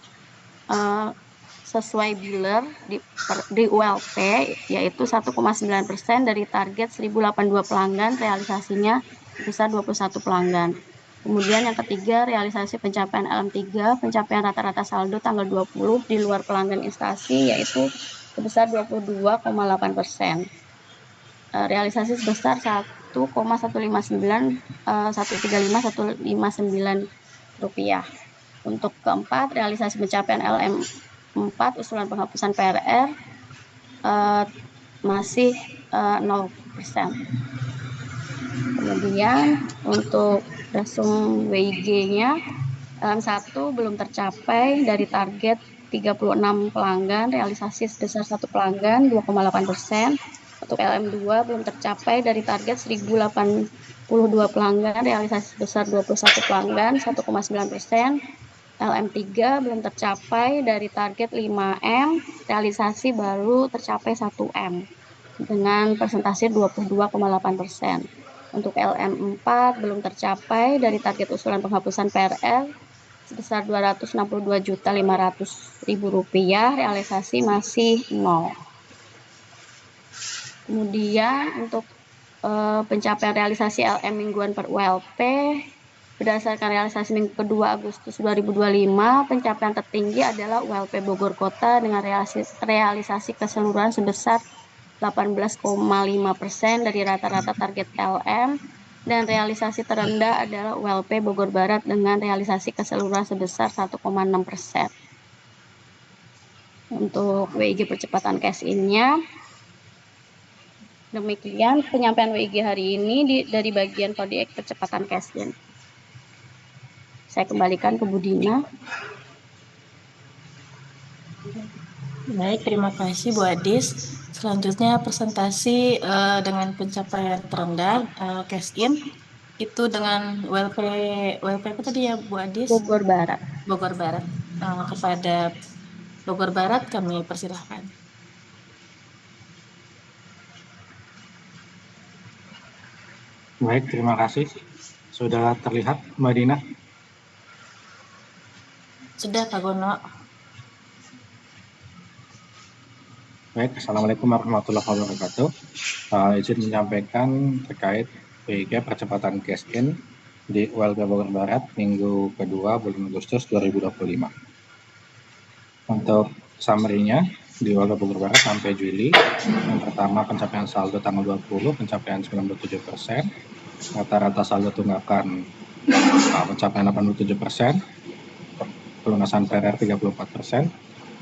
sesuai dealer di ULP, yaitu 1,9% dari target 1.082 pelanggan, realisasinya sebesar 21 pelanggan. Kemudian yang ketiga, realisasi pencapaian LM3, pencapaian rata-rata saldo tanggal 20 di luar pelanggan instansi, yaitu sebesar 22,8%. Realisasi sebesar 1,159 rupiah. Untuk keempat, realisasi pencapaian LM4 usulan penghapusan PRR masih 0%. Kemudian untuk resum WIG-nya, LM1 belum tercapai dari target 36 pelanggan, realisasi sebesar 1 pelanggan 2,8%. Untuk LM2 belum tercapai dari target 1.082 pelanggan, realisasi sebesar 21 pelanggan 1,9%. LM3 belum tercapai dari target 5M, realisasi baru tercapai 1M dengan persentase 22,8%. Untuk LM4 belum tercapai dari target usulan penghapusan PRR sebesar Rp262.500.000, realisasi masih 0. Kemudian untuk pencapaian realisasi LM mingguan per ULP, berdasarkan realisasi minggu kedua Agustus 2025, pencapaian tertinggi adalah ULP Bogor Kota dengan realisasi keseluruhan sebesar 18,5% dari rata-rata target LM, dan realisasi terendah adalah ULP Bogor Barat dengan realisasi keseluruhan sebesar 1,6%. Untuk WIG percepatan cash in-nya, demikian penyampaian WIG hari ini dari bagian Kode percepatan cash in. Saya kembalikan ke Bu Dina. Baik, terima kasih Bu Adis. Selanjutnya presentasi dengan pencapaian terendah cash in itu dengan WLP apa tadi ya Bu Adis? Bogor Barat. Bogor Barat. Kepada Bogor Barat kami persilahkan. Baik, terima kasih. Sudah terlihat Mbak Dina? Sudah Pak Gono. Baik, Assalamualaikum warahmatullahi wabarakatuh. Izin menyampaikan terkait WIG percepatan cash in di ULP Bogor Barat minggu kedua bulan Agustus 2025. Untuk summary-nya di ULP Bogor Barat sampai Juli, yang pertama pencapaian saldo tanggal 20 pencapaian 97%, rata-rata saldo tunggakan pencapaian 87%, pelunasan PRR 34%,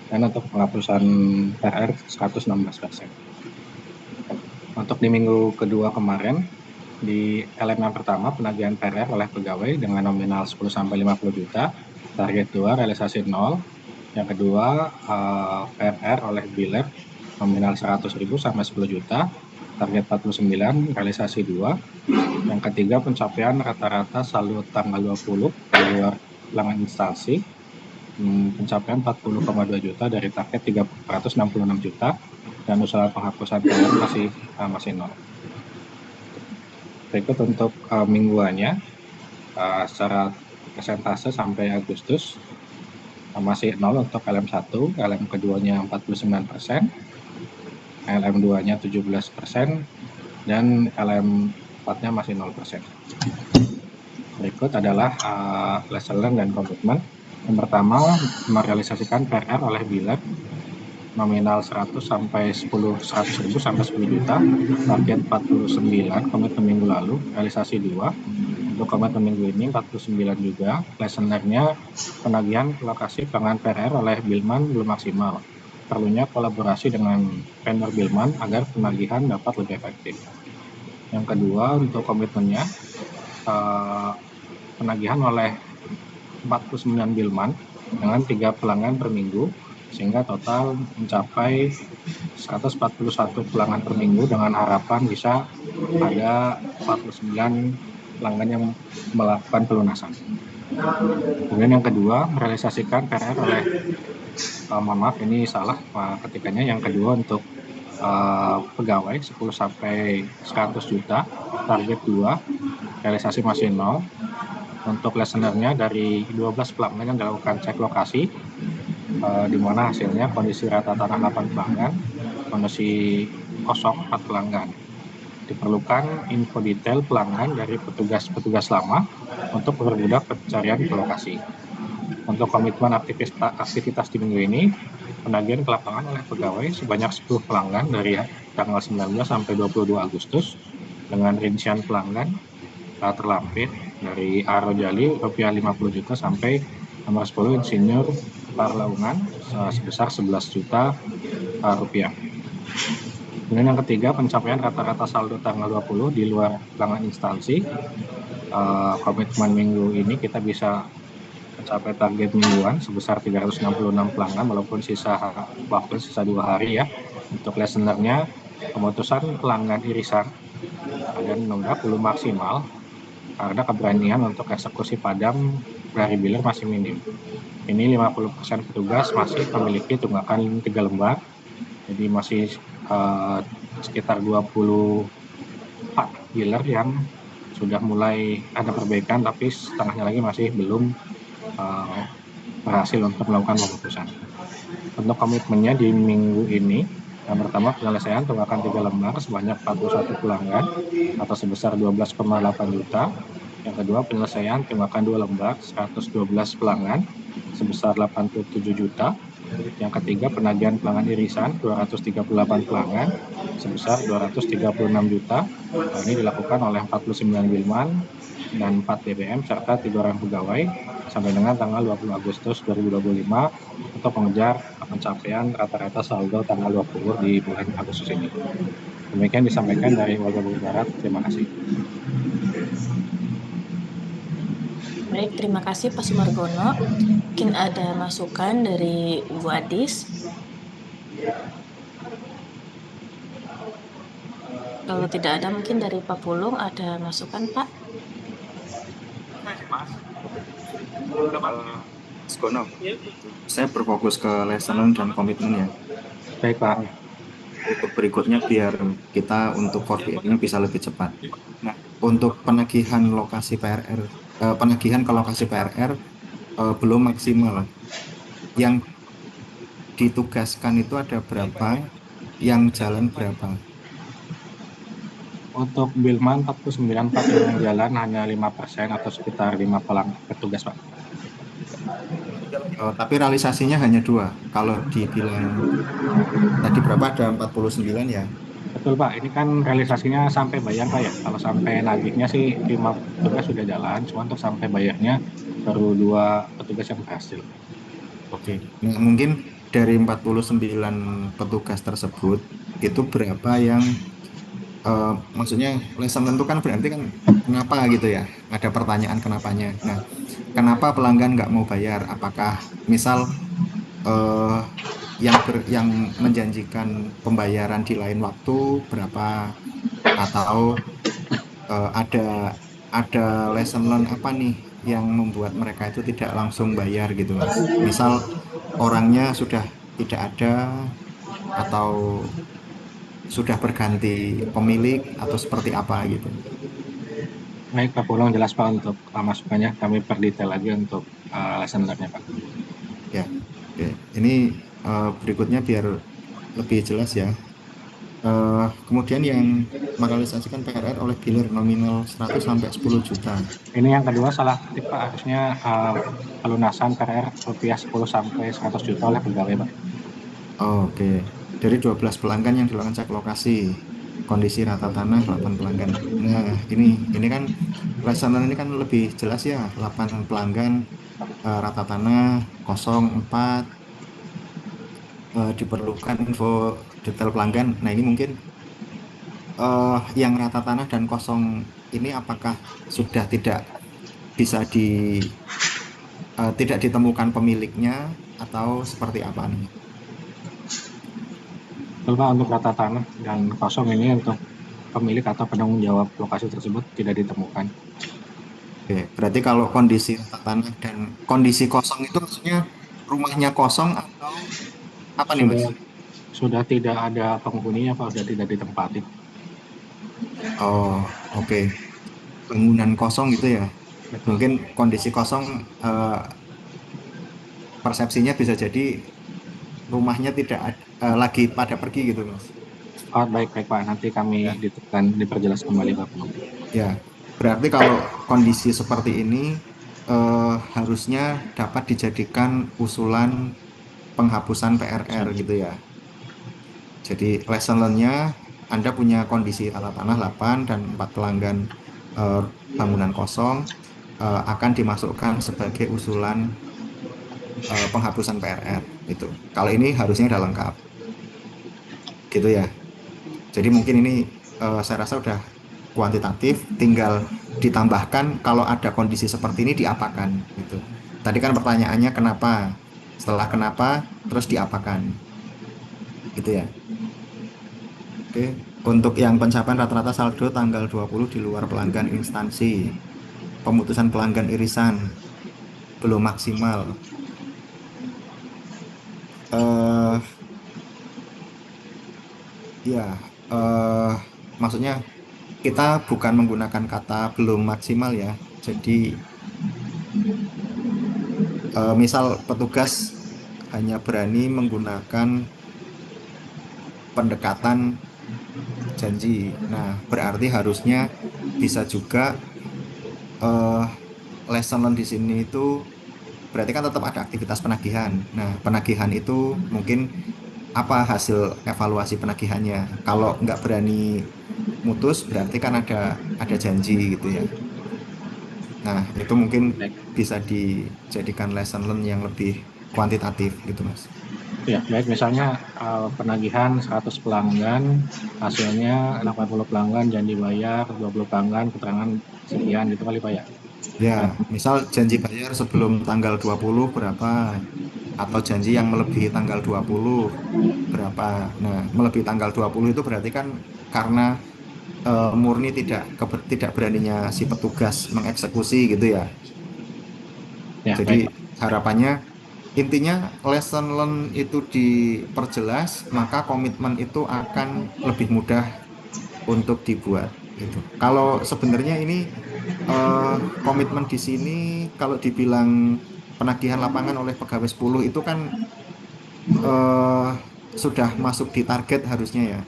dan untuk penghapusan PRR 116%. Untuk di minggu kedua kemarin, di LM yang pertama penagihan PRR oleh pegawai dengan nominal 10-50 juta, target 2 realisasi 0. Yang kedua PRR oleh biller nominal 100.000 sampai 10 juta, target 49 realisasi 2. Yang ketiga pencapaian rata-rata saldo tanggal 20 di luar pelanggan instansi, pencapaian 40,2 juta dari target 366 juta, dan usaha penghapusan PRR masih 0. Berikut untuk mingguannya, secara persentase sampai Agustus masih 0 untuk LM1, LM keduanya 49%, LM2-nya 17%, dan LM4-nya masih 0%. Berikut adalah lesson learned dan komitmen. Yang pertama, merealisasikan PRR oleh biller nominal 100.000 sampai 10 juta, target 49, komitmen minggu lalu, realisasi 2. Untuk komitmen minggu ini 49 juga. Lesson learned-nya, penagihan lokasi pelanggan PRR oleh Bilman belum maksimal. Perlunya kolaborasi dengan vendor Bilman agar penagihan dapat lebih efektif. Yang kedua, untuk komitmennya, penagihan oleh 49 Bilman dengan 3 pelanggan per minggu, sehingga total mencapai 141 pelanggan per minggu dengan harapan bisa ada 49 pelanggan yang melakukan pelunasan. Kemudian yang kedua, merealisasikan PRR oleh Mohon maaf ini salah ketikannya. Yang kedua untuk pegawai 10 sampai 100 juta, target 2, realisasi masih 0. Untuk listenernya dari 12 pelanggan yang dilakukan cek lokasi, di mana hasilnya kondisi rata tanah 8 pelanggan, kondisi kosong 4 pelanggan. Diperlukan info detail pelanggan dari petugas-petugas lama untuk mempermudah pencarian ke lokasi. Untuk komitmen aktivitas di minggu ini, penagihan ke lapangan oleh pegawai sebanyak 10 pelanggan dari tanggal 19 sampai 22 Agustus dengan rincian pelanggan terlampir dari Aro Jali rupiah 50 juta sampai nomor 10 Insinyur Parlaungan sebesar 11 juta rupiah. Kemudian yang ketiga, pencapaian rata-rata saldo tanggal 20 di luar pelanggan instansi. Komitmen minggu ini kita bisa mencapai target mingguan sebesar 366 pelanggan walaupun sisa 2 hari ya. Untuk listenernya, pemutusan pelanggan irisan dan nunggak belum maksimal karena keberanian untuk eksekusi padam dari biller masih minim. Ini 50% petugas masih memiliki tunggakan 3 lembar, jadi masih sekitar 24 biller yang sudah mulai ada perbaikan, tapi setengahnya lagi masih belum berhasil untuk melakukan pemutusan. Untuk komitmennya di minggu ini, yang pertama penyelesaian tunggakan 3 lembar sebanyak 41 pelanggan atau sebesar 12,8 juta. Yang kedua penyelesaian tunggakan 2 lembar 112 pelanggan sebesar 87 juta. Yang ketiga penagihan pelanggan irisan 238 pelanggan sebesar 236 juta. Ini dilakukan oleh 49 Bilman dan 4 BBM serta 3 orang pegawai sampai dengan tanggal 20 Agustus 2025 untuk mengejar pencapaian rata-rata saldo tanggal 20 di bulan Agustus ini. Demikian disampaikan dari Warga Bogor Barat. Terima kasih. Baik, terima kasih Pak Sumargono. Mungkin ada masukan dari Ibu Adis. Kalau tidak ada, mungkin dari Pak Pulung ada masukan, Pak. Skono, saya berfokus ke lesson dan komitmen ya. Baik Pak. Untuk berikutnya biar kita untuk koordinatnya bisa lebih cepat. Nah, untuk penagihan lokasi PRR, penagihan ke lokasi PRR belum maksimal. Yang ditugaskan itu ada berapa, yang jalan berapa? Untuk Bilman 49 Pak, yang jalan hanya 5% atau sekitar 5 petugas Pak. Tapi realisasinya hanya 2. Kalau dibilang tadi berapa, ada 49 ya? Betul Pak, ini kan realisasinya sampai bayar Pak ya. Kalau sampai nagihnya sih 5 petugas sudah jalan, cuma untuk sampai bayarnya baru 2 petugas yang berhasil. Oke. Nah, mungkin dari 49 petugas tersebut itu berapa yang maksudnya lesson itu kan berarti kan kenapa gitu ya, ada pertanyaan kenapanya. Nah, kenapa pelanggan nggak mau bayar? Apakah misal yang menjanjikan pembayaran di lain waktu berapa, atau ada lesson learn apa nih yang membuat mereka itu tidak langsung bayar gitu Mas? Misal orangnya sudah tidak ada atau sudah berganti pemilik atau seperti apa gitu. Baik Pak Pulung, jelas Pak untuk masukannya. Kami perdetail lagi untuk lesson learn-nya Pak. Ya, oke. Ini berikutnya biar lebih jelas ya. Kemudian yang merealisasikan PRR oleh biller nominal 100 sampai 10 juta. Ini yang kedua salah ketik Pak, harusnya pelunasan PRR rupiah 10 sampai 100 juta oleh pegawai Pak. Oke. Dari 12 pelanggan yang dilakukan cek lokasi, kondisi rata tanah 8 pelanggan. Nah, ini kan lesson ini kan lebih jelas ya, 8 pelanggan, rata tanah 04, diperlukan info detail pelanggan. Nah, ini mungkin yang rata tanah dan kosong ini apakah sudah tidak bisa tidak ditemukan pemiliknya atau seperti apa nih? Betul Pak, untuk rata tanah dan kosong ini untuk pemilik atau penanggung jawab lokasi tersebut tidak ditemukan. Oke, berarti kalau kondisi rata tanah dan kondisi kosong itu maksudnya rumahnya kosong atau apa nih Mas? Sudah tidak ada penghuninya Pak, sudah tidak ditempati. Oh, oke. Bangunan kosong gitu ya. Betul. Mungkin kondisi kosong, persepsinya bisa jadi rumahnya tidak lagi pada pergi gitu Mas. Oh, baik Pak, nanti kami Ya. diperjelas kembali Pak. Ya. Berarti kalau kondisi seperti ini harusnya dapat dijadikan usulan penghapusan PRR gitu ya. Jadi lesson learn-nya Anda punya kondisi tata tanah 8 dan 4 pelanggan eh, bangunan kosong, akan dimasukkan sebagai usulan penghapusan PRR itu. Kalau ini harusnya udah lengkap, gitu ya. Jadi mungkin ini saya rasa udah kuantitatif, tinggal ditambahkan kalau ada kondisi seperti ini diapakan gitu. Tadi kan pertanyaannya kenapa, setelah kenapa terus diapakan, gitu ya. Oke, untuk yang pencapaian rata-rata saldo tanggal 20 di luar pelanggan instansi, pemutusan pelanggan irisan belum maksimal. Eh ya, eh maksudnya kita bukan menggunakan kata belum maksimal ya. Jadi misal petugas hanya berani menggunakan pendekatan janji. Nah, berarti harusnya bisa juga eh lesson learned di sini itu berarti kan tetap ada aktivitas penagihan. Nah, penagihan itu mungkin apa hasil evaluasi penagihannya? Kalau nggak berani mutus, berarti kan ada janji gitu ya. Nah, itu mungkin Baik. bisa dijadikan lesson learn yang lebih kuantitatif gitu, Mas. Ya, baik, misalnya penagihan 100 pelanggan, hasilnya 80 pelanggan janji bayar, 20 pelanggan keterangan sekian gitu kali Pak ya. Ya, misal janji bayar sebelum tanggal 20 berapa, atau janji yang melebihi tanggal 20 berapa. Nah, melebihi tanggal 20 itu berarti kan karena murni tidak beraninya si petugas mengeksekusi gitu ya. Ya, Jadi baik Pak. harapannya intinya lesson learn itu diperjelas, maka komitmen itu akan lebih mudah untuk dibuat gitu. Kalau sebenarnya ini eh, komitmen di sini kalau dibilang penagihan lapangan oleh pegawai 10 itu kan eh, sudah masuk di target harusnya ya.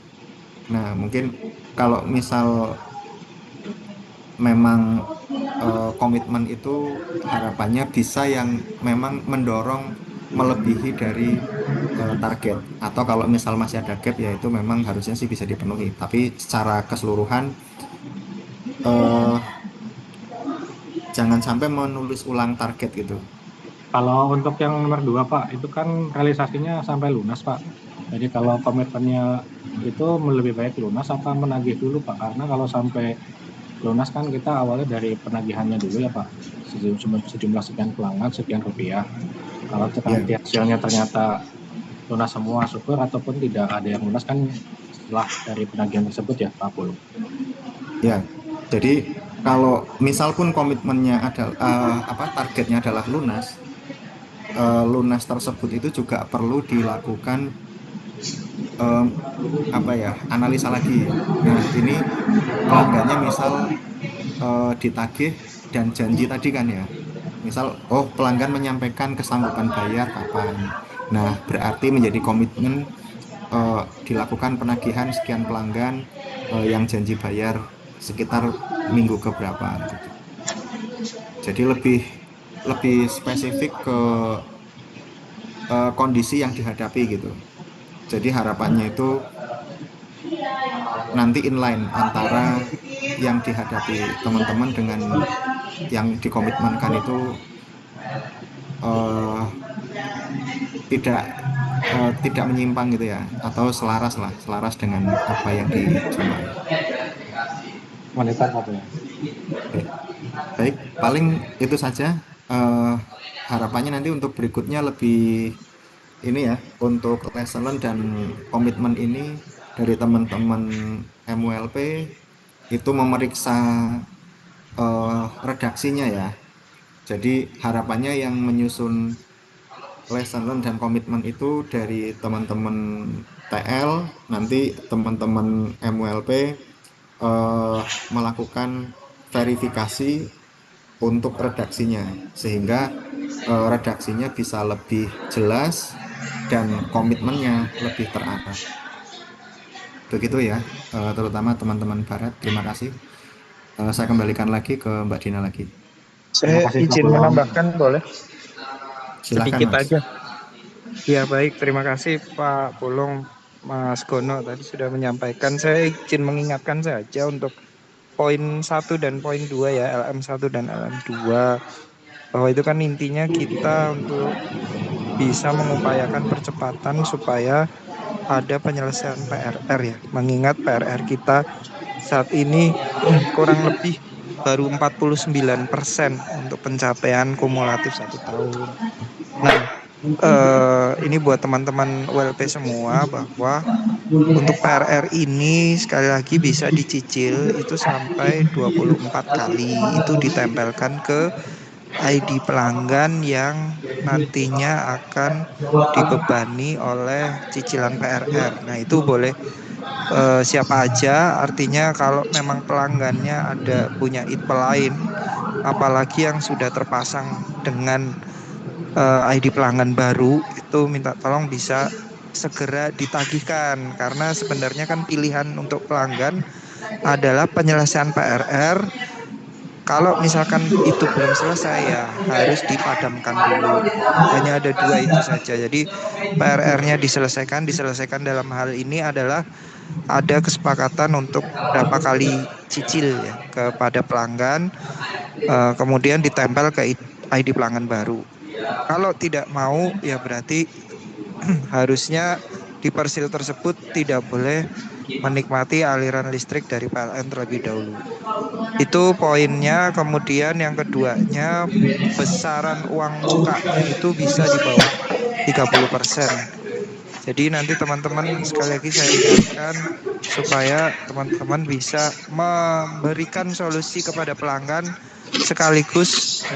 Nah, mungkin kalau misal memang komitmen itu harapannya bisa yang memang mendorong melebihi dari target, atau kalau misal masih ada gap ya itu memang harusnya sih bisa dipenuhi, tapi secara keseluruhan eh, jangan sampai menulis ulang target gitu. Kalau untuk yang nomor 2 Pak, itu kan realisasinya sampai lunas Pak. Jadi kalau komitmennya itu lebih baik lunas atau menagih dulu Pak? Karena kalau sampai lunas kan kita awalnya dari penagihannya dulu ya Pak. Sejumlah sekian pelanggan, sekian rupiah. Kalau Ya, nanti hasilnya ternyata lunas semua, syukur, ataupun tidak ada yang lunas kan setelah dari penagihan tersebut ya Pak Pul. ya. Jadi kalau misal pun komitmennya adalah apa targetnya adalah lunas, lunas tersebut itu juga perlu dilakukan em, apa ya, analisa lagi. Nah, ini pelanggannya misal ditagih dan janji tadi kan ya. Misal, oh pelanggan menyampaikan kesanggupan bayar kapan. Nah, berarti menjadi komitmen dilakukan penagihan sekian pelanggan yang janji bayar sekitar minggu keberapa gitu. Jadi lebih lebih spesifik ke kondisi yang dihadapi gitu. Jadi harapannya itu nanti inline antara yang dihadapi teman-teman dengan yang dikomitmenkan itu eh, tidak tidak menyimpang gitu ya, atau selaras lah, selaras dengan apa yang dijual. Monitor Pak ya. Oke. Baik, paling itu saja. Eh, Harapannya nanti untuk berikutnya lebih ini ya, untuk lesson learn dan komitmen ini dari teman-teman MULP itu memeriksa redaksinya ya. Jadi harapannya yang menyusun lesson learn dan komitmen itu dari teman-teman TL, nanti teman-teman MULP melakukan verifikasi untuk redaksinya, sehingga redaksinya bisa lebih jelas dan komitmennya lebih terarah. Begitu ya, terutama teman-teman Barat. Terima kasih. Saya kembalikan lagi ke Mbak Dina lagi. Terima Saya kasih Pak izin Pulung. menambahkan boleh? Silakan, Sedikit Mas. aja. Ya baik, terima kasih Pak Pulung, Mas Gono tadi sudah menyampaikan. Saya izin mengingatkan saja untuk poin 1 dan poin 2 ya, LM1 dan LM2. Bahwa itu kan intinya kita untuk bisa mengupayakan percepatan supaya ada penyelesaian PRR ya. Mengingat PRR kita saat ini kurang lebih baru 49% untuk pencapaian kumulatif 1 tahun. Nah, ini buat teman-teman WLP semua bahwa untuk PRR ini sekali lagi bisa dicicil itu sampai 24 kali itu ditempelkan ke ID pelanggan yang nantinya akan dibebani oleh cicilan PRR. Nah, itu boleh siapa aja, artinya kalau memang pelanggannya ada punya ITPE lain, apalagi yang sudah terpasang dengan ID pelanggan baru, itu minta tolong bisa segera ditagihkan, karena sebenarnya kan pilihan untuk pelanggan adalah penyelesaian PRR. Kalau misalkan itu belum selesai ya harus dipadamkan dulu. Hanya ada 2 itu saja. Jadi PRR-nya diselesaikan dalam hal ini adalah ada kesepakatan untuk berapa kali cicil ya kepada pelanggan, kemudian ditempel ke ID pelanggan baru. Kalau tidak mau ya berarti harusnya di persil tersebut tidak boleh menikmati aliran listrik dari PLN terlebih dahulu. Itu poinnya. Kemudian yang keduanya, besaran uang mukanya itu bisa di bawah 30%. Jadi nanti teman-teman, sekali lagi saya ingatkan supaya teman-teman bisa memberikan solusi kepada pelanggan sekaligus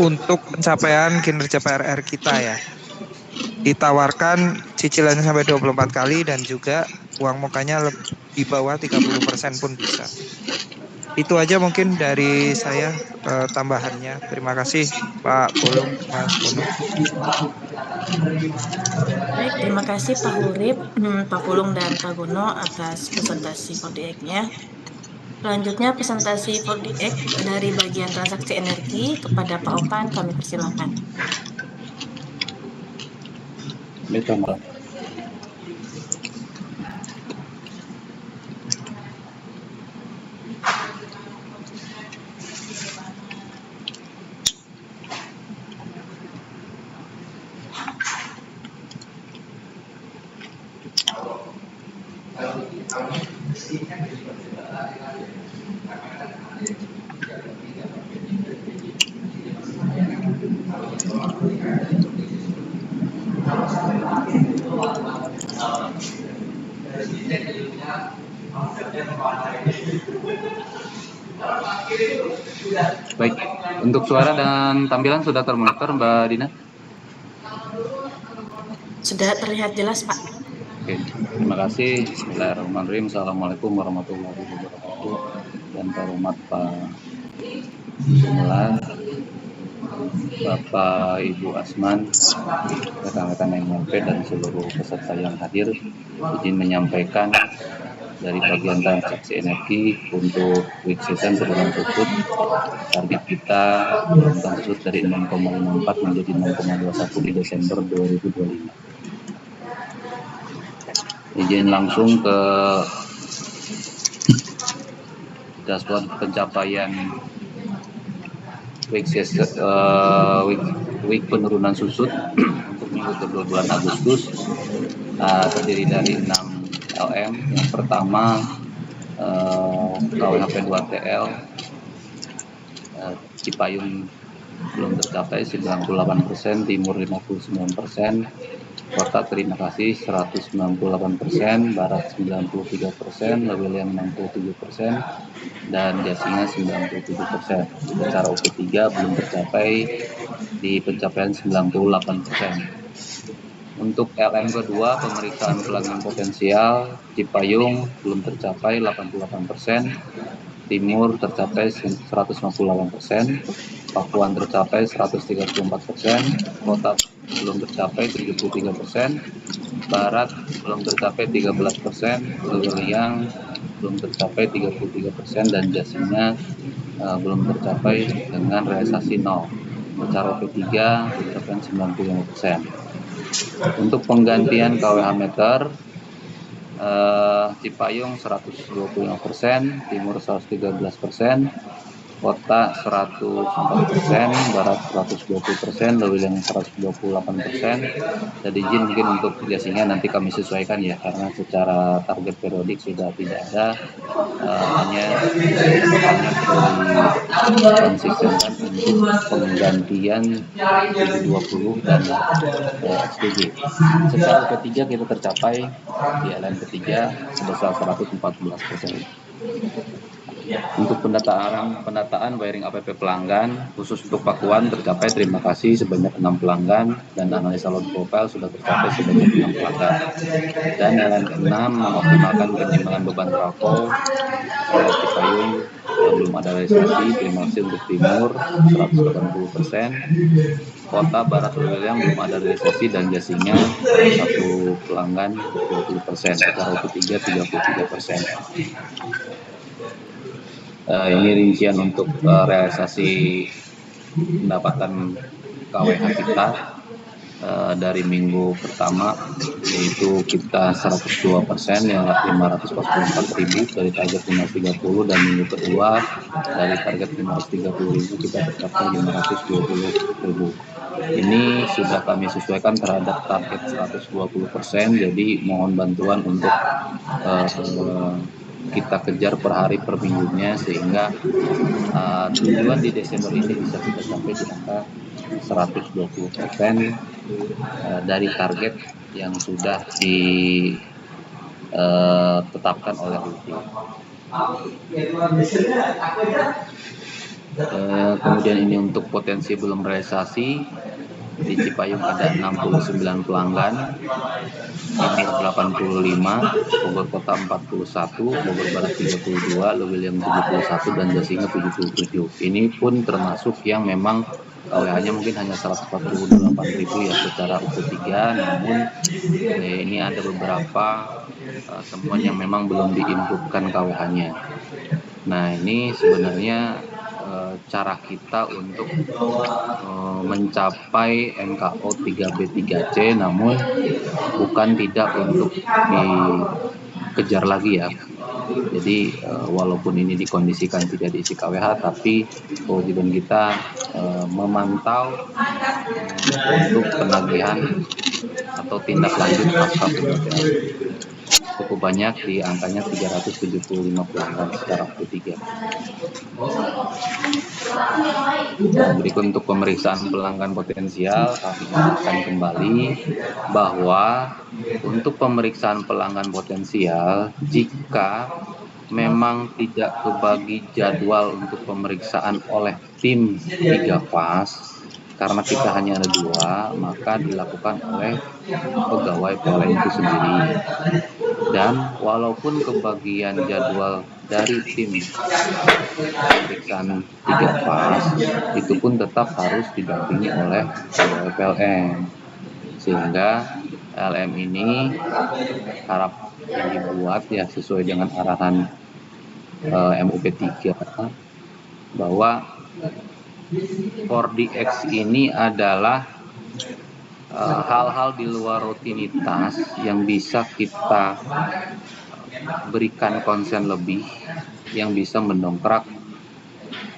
untuk pencapaian kinerja PRR kita ya. Ditawarkan cicilannya sampai 24 kali dan juga uang mukanya di bawah 30% pun bisa. Itu aja mungkin dari saya tambahannya. Terima kasih Pak Pulung, Mas Gono. Baik, terima kasih Pak Hurip, Pak Pulung dan Pak Gono atas presentasi 4DX-nya. Selanjutnya presentasi 4DX dari bagian transaksi energi kepada Pak Opan, kami persilakan. Baik, untuk suara dan tampilan sudah termonitor Mbak Dina? Sudah terlihat jelas Pak. Oke, terima kasih. Bismillahirrahmanirrahim. Assalamualaikum warahmatullahi wabarakatuh. Dan terhormat Pak Jumlah, Bapak Ibu Asman, rekan-rekan MLP dan seluruh peserta yang hadir, izin menyampaikan dari bagian transaksi energi untuk week session penurunan susut. Target kita penurunan susut dari 6,54 menjadi 6,21 di Desember 2025. Izin langsung ke dashboard pencapaian week penurunan susut untuk minggu kedua bulan Agustus, terdiri dari 6 LM. Yang pertama KWHP 2TL Cipayung belum tercapai 98%, Timur 59%, Kota terima kasih 198%, Barat 93%, Lewiliang 67%, dan Jasinga 97%. Secara UP3 belum tercapai di pencapaian 98%. Untuk LM kedua, pemeriksaan pelanggan potensial, Cipayung belum tercapai 88%, Timur tercapai 158%, Pakuan tercapai 134%, Kota belum tercapai 73%, Barat belum tercapai 13%, Lewiliang belum tercapai 33%, dan Jasinga belum tercapai dengan realisasi 0. Secara P3 pencapaian 95%. Untuk penggantian KWH meter, Cipayung 125%, Timur 113%, Kota 104%, Barat 120%, Lewiliang 128%. Dan izin mungkin untuk Jasinga nanti kami sesuaikan ya, karena secara target periodik sudah tidak ada, hanya konsistenkan untuk penggantian 720 dan XTG. Secara P3 kita tercapai di LM P3 sebesar 114%. Untuk pendataan wiring APP pelanggan khusus untuk Pakuan tercapai terima kasih sebanyak 6 pelanggan, dan analisa load profile sudah tercapai sebanyak 6 pelanggan. Dan LM ke-6 mengoptimalkan penyimpanan beban trafo Cipayung belum ada realisasi, terima kasih untuk Timur 180%, Kota Barat Lewiliang belum ada realisasi, dan Jasinga 1 pelanggan 20%, secara UP3 33%. Ini rincian untuk realisasi pendapatan KWH kita dari minggu pertama, yaitu kita 102% yang 544.000 dari target 530, dan minggu kedua dari target 530.000 kita tercapai 520.000. Ini sudah kami sesuaikan terhadap target 120%, jadi mohon bantuan untuk kita kejar per hari per minggunya, sehingga tujuan di Desember ini bisa kita capai di angka 120% dari target yang sudah ditetapkan oleh UT. Kemudian ini untuk potensi belum realisasi, di Cipayung ada 69 pelanggan, Timur 85, Bogor Kota 41, Bogor Barat 32, Lewiliang 71, dan Jasinga 77. Ini pun termasuk yang memang KWH-nya mungkin hanya 148.000 ya secara UP3, namun ini ada beberapa temuan yang memang belum diinputkan KWH-nya. Nah, ini sebenarnya cara kita untuk mencapai NKO 3B3C, namun bukan tidak untuk dikejar lagi ya. Jadi walaupun ini dikondisikan tidak diisi KWH, tapi kewajiban kita memantau untuk penagihan atau tindak lanjut pasca PPPL. Cukup banyak, di angkanya 375 pelanggan secara P3. Berikut untuk pemeriksaan pelanggan potensial, kami ingatkan kembali bahwa untuk pemeriksaan pelanggan potensial, jika memang tidak kebagi jadwal untuk pemeriksaan oleh tim 3 fas, karena kita hanya ada 2, maka dilakukan oleh pegawai PLN itu sendiri. Dan walaupun kebagian jadwal dari tim pemeriksaan 3 fas, itu pun tetap harus didampingi oleh pegawai PLN. Sehingga LM ini harap yang dibuat ya sesuai dengan arahan MUP3, bahwa 4DX ini adalah hal-hal di luar rutinitas yang bisa kita berikan konsen lebih, yang bisa mendongkrak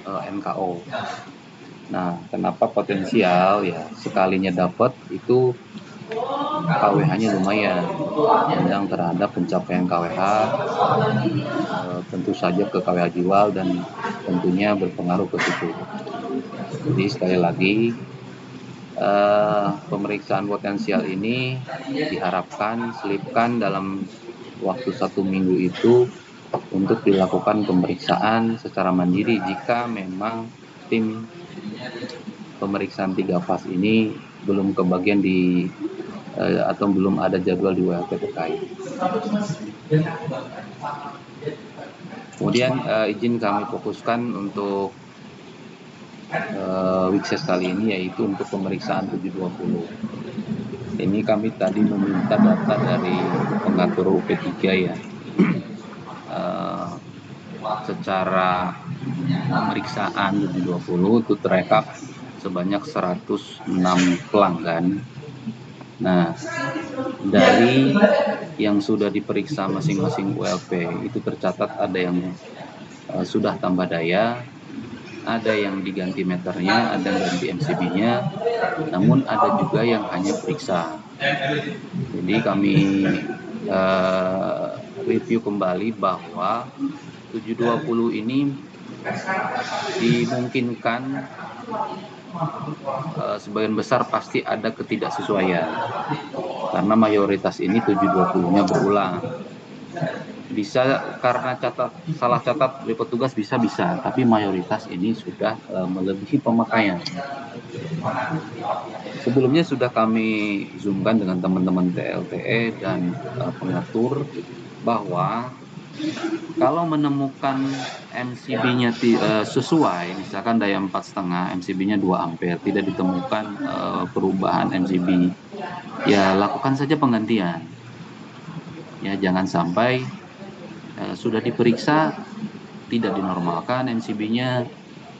NKO. Nah, kenapa potensial ya, sekalinya dapat itu KWH-nya lumayan, yang terhadap pencapaian KWH tentu saja ke KWH jual, dan tentunya berpengaruh ke situ. Jadi sekali lagi Pemeriksaan potensial ini diharapkan selipkan dalam waktu 1 minggu itu untuk dilakukan pemeriksaan secara mandiri jika memang tim pemeriksaan 3 fas ini belum kebagian di atau belum ada jadwal di WLP terkait. Kemudian izin kami fokuskan untuk Wikses kali ini, yaitu untuk pemeriksaan 720. Ini kami tadi meminta data dari pengatur UP3 ya. Secara pemeriksaan 720 itu terekap sebanyak 106 pelanggan. Nah, dari yang sudah diperiksa masing-masing ULP itu tercatat ada yang sudah tambah daya, ada yang diganti meternya, ada yang ganti MCB-nya, namun ada juga yang hanya periksa. Jadi kami review kembali bahwa 720 ini dimungkinkan sebagian besar pasti ada ketidaksesuaian karena mayoritas ini 720-nya berulang. Bisa karena salah catat dari petugas bisa, tapi mayoritas ini sudah melebihi pemakaian. Sebelumnya sudah kami zoomkan dengan teman-teman TLTE dan pengatur bahwa kalau menemukan MCB-nya sesuai, misalkan daya 4,5, MCB-nya 2 ampere, tidak ditemukan perubahan MCB, ya lakukan saja penggantian. Ya, jangan sampai sudah diperiksa tidak dinormalkan MCB-nya,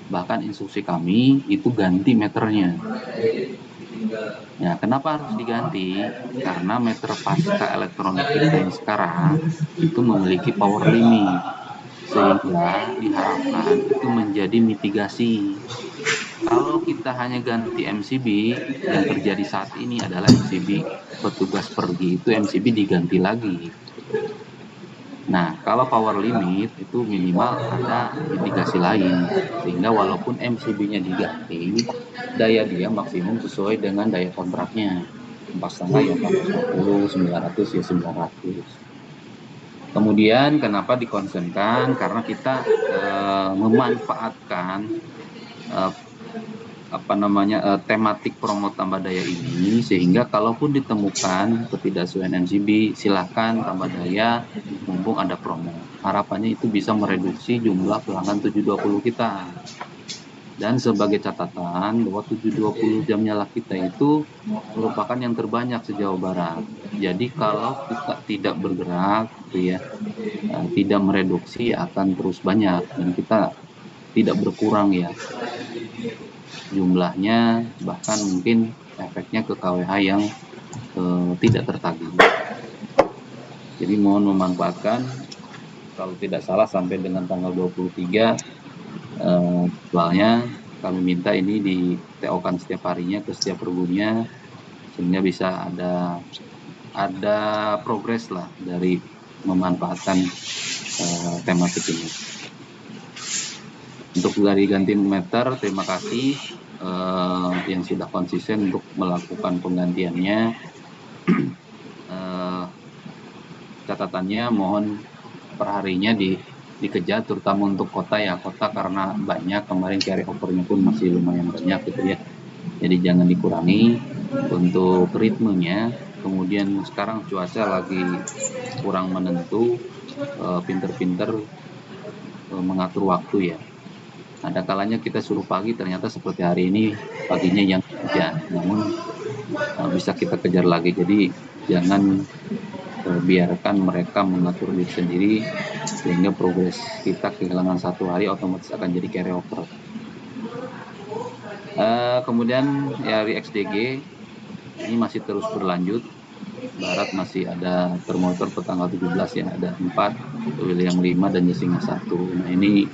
bahkan instruksi kami itu ganti meternya. Ya, kenapa harus diganti? Karena meter pasca elektronik kita yang sekarang itu memiliki power limit, sehingga diharapkan itu menjadi mitigasi. Kalau kita hanya ganti MCB, yang terjadi saat ini adalah MCB petugas pergi itu MCB diganti lagi. Nah, kalau power limit itu minimal ada mitigasi lain, sehingga walaupun MCB-nya diganti, daya dia maksimum sesuai dengan daya kontraknya. 4,5 ya 450, 900 ya 900. Kemudian kenapa dikonsenkan? Karena kita memanfaatkan tematik promo tambah daya ini, sehingga kalaupun ditemukan ketidaksesuaian MCB, silakan tambah daya mumpung ada promo. Harapannya itu bisa mereduksi jumlah pelanggan 720 kita. Dan sebagai catatan bahwa 720 jam nyala kita itu merupakan yang terbanyak se-Jawa Barat. Jadi kalau kita tidak bergerak gitu ya, tidak mereduksi akan terus banyak dan kita tidak berkurang ya jumlahnya, bahkan mungkin efeknya ke KWH yang tidak tertagih. Jadi mohon memanfaatkan, kalau tidak salah sampai dengan tanggal 23 soalnya kami minta ini di TO-kan setiap harinya ke setiap pergurunya, sehingga bisa ada progres lah dari memanfaatkan tematik ini. Untuk dari ganti meter, terima kasih yang sudah konsisten untuk melakukan penggantiannya. Catatannya mohon perharinya dikejar, terutama untuk kota ya, kota karena banyak kemarin carry over-nya pun masih lumayan banyak gitu ya. Jadi jangan dikurangi untuk ritmenya. Kemudian sekarang cuaca lagi kurang menentu, pinter-pinter mengatur waktu ya. Ada kalanya kita suruh pagi, ternyata seperti hari ini paginya yang hujan, namun bisa kita kejar lagi. Jadi jangan biarkan mereka mengatur diri sendiri, sehingga progres kita kehilangan 1 hari otomatis akan jadi carry over. Kemudian dari XDG ini masih terus berlanjut. Barat masih ada termometer per tanggal 17 ya, ada 4, William 5 dan Jesingnya 1. Nah ini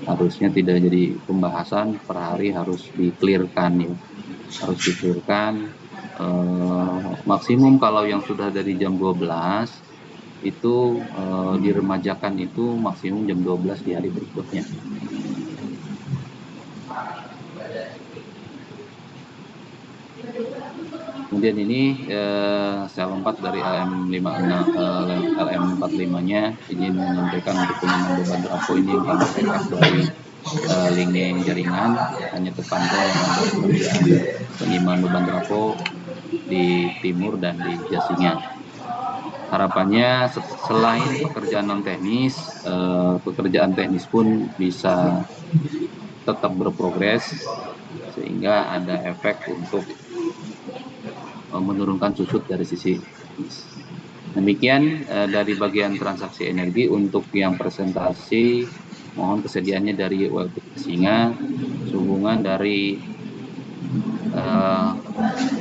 harusnya tidak jadi pembahasan, per hari harus di-clearkan ya, harus di-clearkan. Maksimum kalau yang sudah dari jam 12 itu diremajakan itu maksimum jam 12 di hari berikutnya. Kemudian ini saya lompat dari LM45-nya izin menyampaikan untuk penyimpanan beban trafo ini yang kami backup dari link jaringan hanya terpantau yang ada pekerjaan penyimpanan beban trafo di timur dan di Jasingan. Harapannya selain pekerjaan non teknis, pekerjaan teknis pun bisa tetap berprogres sehingga ada efek untuk menurunkan susut dari sisi teknis. Demikian dari bagian transaksi energi. Untuk yang presentasi mohon kesediaannya dari ULP Singa sehubungan dari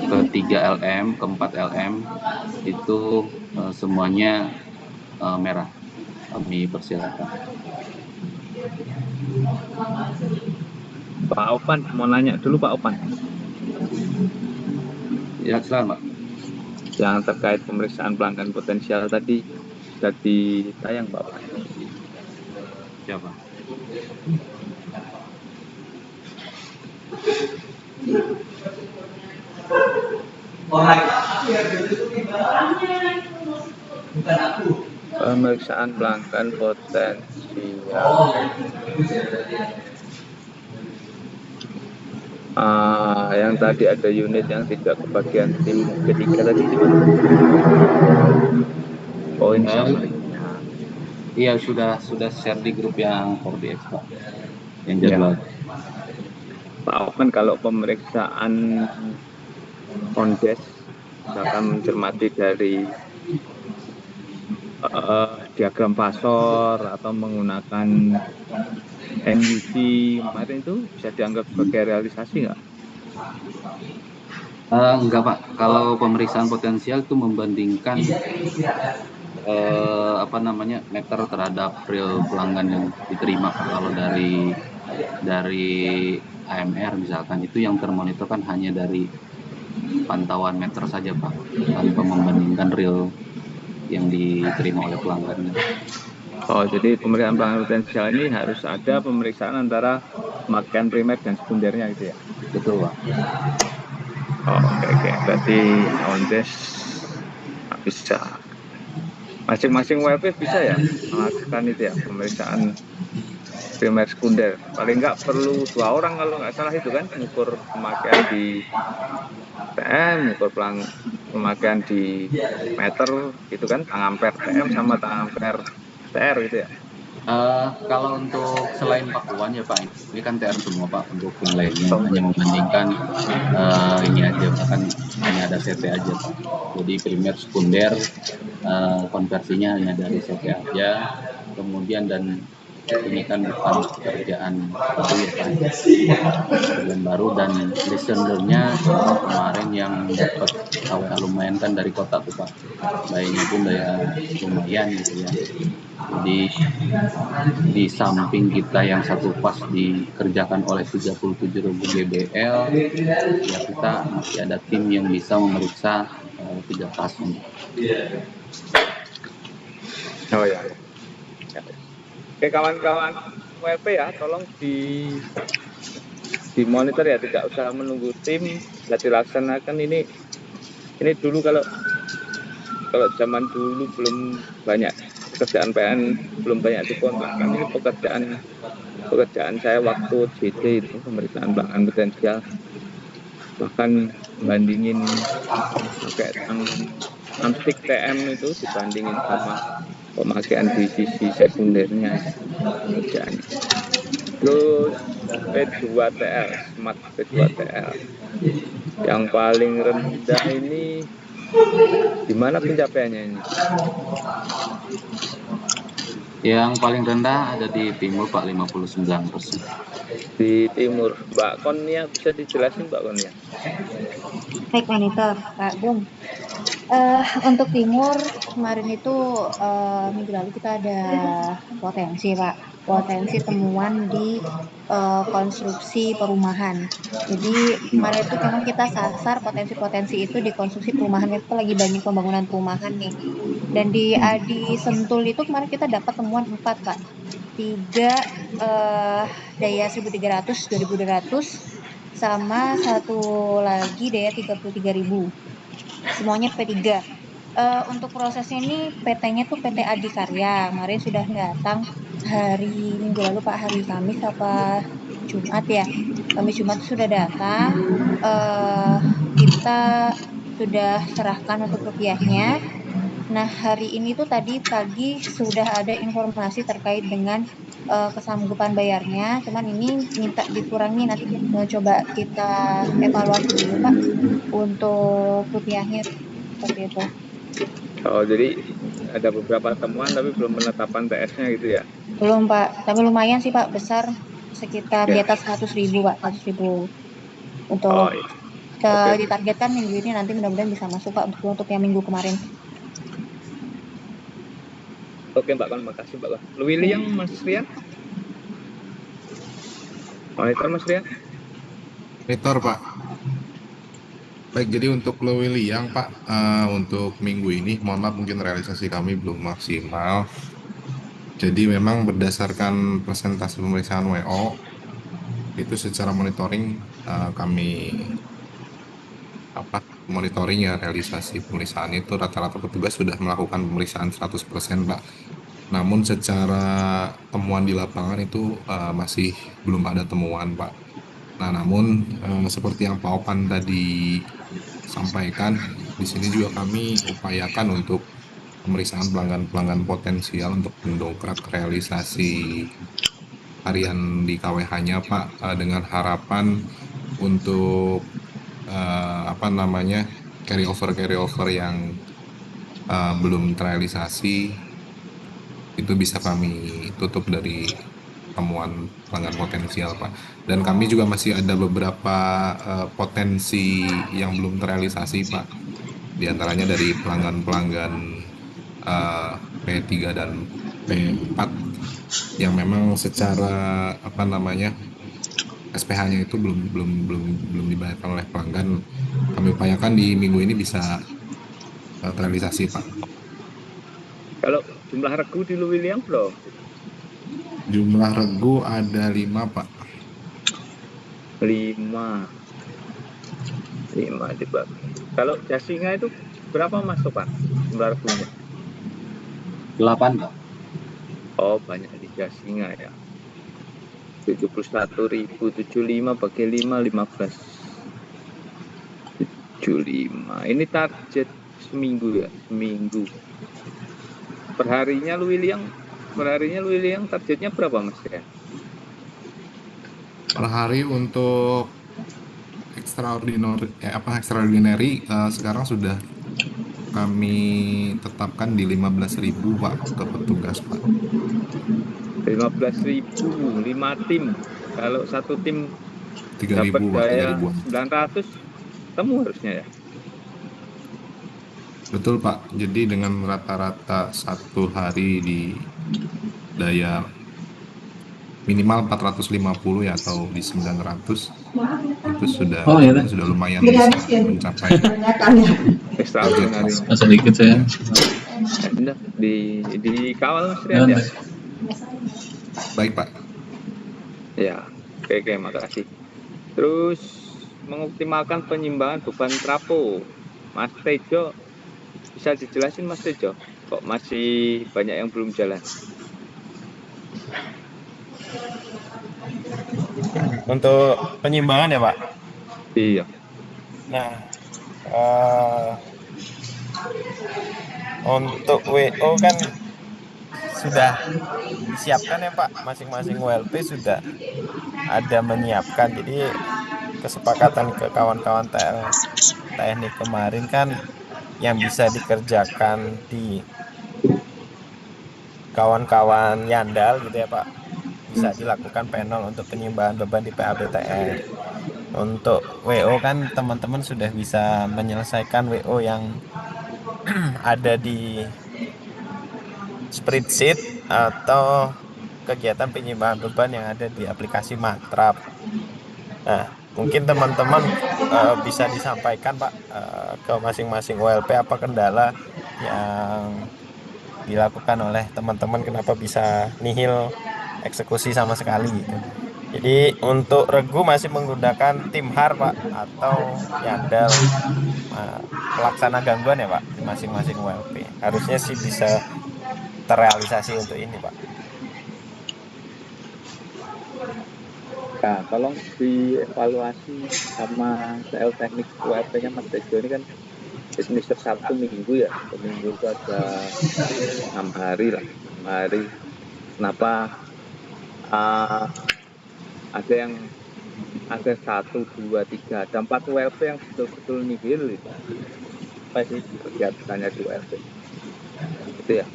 ke-3 LM, ke-4 LM itu semuanya merah. Kami persilakan. Pak Opan mau nanya dulu Pak Opan. Ya, silakan Pak. Yang terkait pemeriksaan pelanggan potensial tadi sudah ditayang Pak Opan. Siapa? Pemeriksaan pelanggan potensial. Yang tadi ada unit yang tidak kebagian tim ketiga tadi gimana? Poin summary-nya. Iya, sudah share di grup yang 4DX Pak. Yang jadwal. Ya. Pak Opan, kalau pemeriksaan on-desk misalkan mencermati dari diagram pasor atau menggunakan NUC kemarin itu bisa dianggap sebagai realisasi nggak? Enggak Pak, kalau pemeriksaan potensial itu membandingkan meter terhadap real pelanggan yang diterima. Kalau dari AMR misalkan itu yang termonitor kan hanya dari pantauan meter saja Pak, tanpa membandingkan real yang diterima oleh pelanggan. Oh, jadi pemeriksaan pelanggan potensial ini harus ada pemeriksaan antara pemakaian primer dan sekundernya gitu ya? Betul Pak. Oh, oke. Berarti on desk bisa masing-masing WP bisa ya melakukan itu ya, pemeriksaan primer sekunder. Paling nggak perlu 2 orang kalau nggak salah itu kan, mengukur pemakaian di TM, mengukur pemakaian di meter gitu kan, tang ampere TM sama tang ampere TR gitu ya. Kalau untuk selain pakuan ya Pak, ini kan TR semua Pak. Untuk yang lainnya hanya membandingkan ini aja bahkan hanya ada CT aja Pak. Jadi primer sekunder konversinya hanya dari CT aja. Kemudian dan ini kan bukan pekerjaan baru ya Pak, pekerjaan baru, dan listenernya kemarin yang dapat KWA lumayan kan dari kota tuh Pak, dayanya pun daya lumayan gitu ya. Jadi di samping kita yang satu pas dikerjakan oleh 37.000 GBL, ya kita masih ada tim yang bisa memeriksa 3 pas. Oh ya. Oke kawan-kawan WP ya, tolong dimonitor ya, tidak usah menunggu tim, bisa dilaksanakan ini dulu. Kalau zaman dulu belum banyak pekerjaan PN, belum banyak dikontrakkan, ini pekerjaan saya waktu JT itu pemeriksaan pelanggan potensial, bahkan bandingin pakai stick TM itu dibandingin sama pemakaian di sisi sekundernya pekerjaan. Terus P2TL, Smart P2TL yang paling rendah ini di mana pencapaiannya ini? Yang paling rendah ada di timur Pak, 59%. Di timur. Mbak Konia bisa dijelasin Mbak Konia? Baik monitor Pak Bung. Untuk timur kemarin itu minggu lalu kita ada potensi temuan di konstruksi perumahan. Jadi kemarin itu memang kita sasar potensi-potensi itu di konstruksi perumahan, itu lagi banyak pembangunan perumahan nih. Dan di Sentul itu kemarin kita dapat temuan 4 Pak. 3 daya 1.300, 2.200 sama satu lagi daya 33.000. semuanya P3. Untuk prosesnya ini PT-nya tuh PT Adikarya. Kemarin sudah datang hari minggu lalu Pak, hari Kamis apa Jumat ya. Kamis Jumat sudah datang. Kita sudah serahkan untuk rupiahnya. Nah, hari ini tuh tadi pagi sudah ada informasi terkait dengan kesanggupan bayarnya. Cuman ini minta dikurangi, nanti coba kita evaluasi dulu Pak untuk rupiahnya seperti itu. Oh, jadi ada beberapa temuan tapi belum penetapan TS-nya gitu ya? Belum Pak, tapi lumayan sih Pak, besar sekitar di Ya. atas 100.000 Pak, 100.000 Oh, untuk iya. Oke. ditargetkan minggu ini, nanti mudah-mudahan bisa masuk Pak untuk yang minggu kemarin. Oke Mbak Kon, makasih Mbak Kon. Lu William, Mas Rian? Monitor Mas Rian? Monitor Pak. Baik, jadi untuk Lewili yang Pak, untuk minggu ini, mohon maaf mungkin realisasi kami belum maksimal. Jadi memang berdasarkan presentasi pemeriksaan WO, itu secara monitoring kami monitoring ya, realisasi pemeriksaan itu rata-rata petugas sudah melakukan pemeriksaan 100% Pak. Namun secara temuan di lapangan itu masih belum ada temuan Pak. Nah, namun seperti yang Pak Opan tadi sampaikan, di sini juga kami upayakan untuk pemeriksaan pelanggan-pelanggan potensial untuk mendongkrak realisasi harian di KWH-nya Pak, dengan harapan untuk carry over yang belum terrealisasi itu bisa kami tutup dari temuan pelanggan potensial Pak. Dan kami juga masih ada beberapa potensi yang belum terrealisasi Pak. Di antaranya dari pelanggan-pelanggan P3 dan P4 yang memang secara SPH-nya itu belum dibayarkan oleh pelanggan. Kami upayakan di minggu ini bisa terrealisasi Pak. Kalau jumlah regu di Lu William belum? Jumlah regu ada 5 Pak. 5 dibagi. Kalau jasinga itu berapa masuk Pak jumlah regunya? 8 Pak. Oh, banyak di jasinga ya. 71.075 bagi 5, 15. 75. Ini target seminggu ya, seminggu. Perharinya Lu William targetnya berapa Mas ya? Per hari untuk extraordinary sekarang sudah kami tetapkan di 15.000 Pak ke petugas Pak. 15.000, 5 tim. Kalau satu tim 3.000 dapat Pak, daya 3.000-an. 900 temu harusnya ya. Betul Pak, jadi dengan rata-rata satu hari di daya minimal 450 ya, atau di 900 itu sudah lumayan bisa mencapai Extraordinary. Sedikit saya. Di kawal Mas Rian ya. Baik Pak. Ya, oke, makasih. Terus mengoptimalkan penyimbangan beban trapo, Mas Tejo, bisa dijelasin Mas Tejo? Kok masih banyak yang belum jalan? Untuk penyimbangan ya Pak? Iya. Nah, untuk WO kan sudah disiapkan ya Pak, masing-masing WLP sudah ada menyiapkan. Jadi kesepakatan ke kawan-kawan teknik kemarin kan yang bisa dikerjakan di kawan-kawan Yandal gitu ya Pak, bisa dilakukan panel untuk penyimbangan beban di PABTN. Untuk WO kan teman-teman sudah bisa menyelesaikan WO yang ada di spreadsheet atau kegiatan penyimbangan beban yang ada di aplikasi Matrap. Nah, mungkin teman-teman bisa disampaikan Pak ke masing-masing WLP apa kendala yang dilakukan oleh teman-teman, kenapa bisa nihil eksekusi sama sekali gitu. Jadi untuk regu masih menggunakan tim HAR Pak atau Yandal pelaksana gangguan ya Pak di masing-masing WLP. Harusnya sih bisa terrealisasi untuk ini Pak. Nah, tolong dievaluasi sama TL teknik ULP-nya Mas Tejo ini kan semester Sabtu Minggu ya. Minggu itu ada 6 hari lah. 6 hari. Kenapa ada yang ada 1, 2, 3, ada 4 ULP yang betul-betul nihil itu. Apa sih kegiatannya di ULP? Itu ya.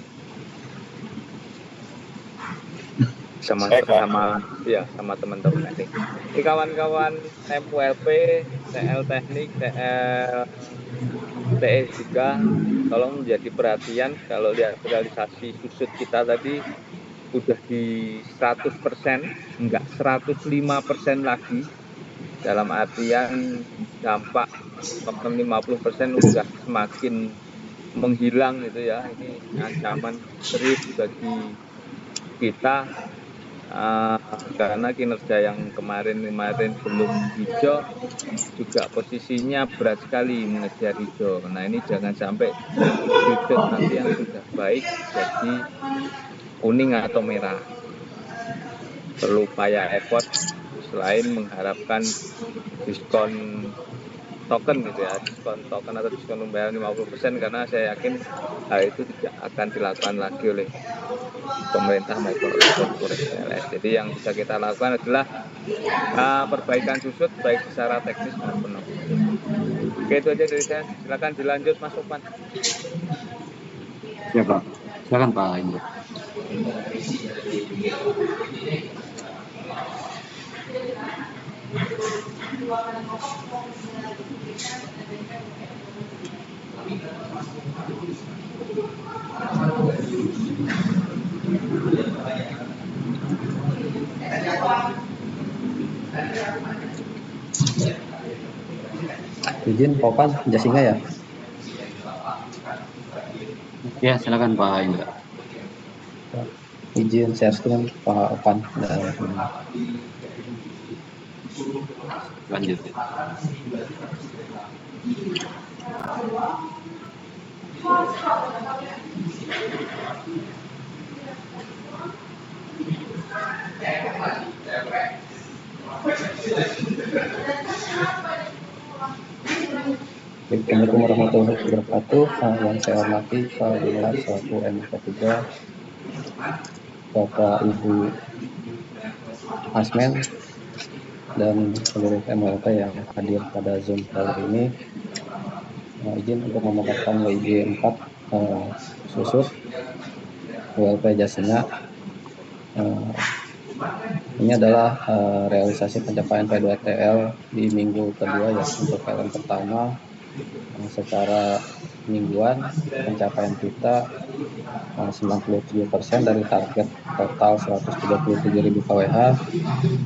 Sama teman-teman teknik. Ini kawan-kawan MULP, TL teknik, TL TE juga tolong menjadi perhatian kalau lihat realisasi susut kita tadi udah di 100%, enggak 105% lagi, dalam artian dampak 50% udah semakin menghilang gitu ya. Ini ancaman serius bagi kita karena kinerja yang kemarin belum hijau juga posisinya berat sekali mengejar hijau. Nah ini jangan sampai sudut nanti yang sudah baik jadi kuning atau merah. Perlu upaya effort selain mengharapkan diskon token gitu ya, diskon token atau diskon pembayaran 50%, karena saya yakin hal itu tidak akan dilakukan lagi oleh pemerintah maupun oleh korporasi PLN. Jadi yang bisa kita lakukan adalah perbaikan susut baik secara teknis maupun non. Oke, itu aja dari saya. Silakan dilanjut Mas Opan. Ya Pak, silakan Pak Indra. Izin Pak Opan, Jasinga ya? Ya, silakan Pak Indra. Izin share screen Pak Opan. Lanjut. Assalamualaikum warahmatullahi wabarakatuh. Yang saya hormati Pak Gumilar selaku MK3, Bapak Ibu Asmen, dan seluruh MLP yang hadir pada Zoom kali ini. Izin untuk memaparkan WIG 4 susut ULP Jasinga. Ini adalah realisasi pencapaian P2TL di minggu kedua ya. Untuk LM pertama secara mingguan pencapaian kita 97% dari target total 137.000 kWh,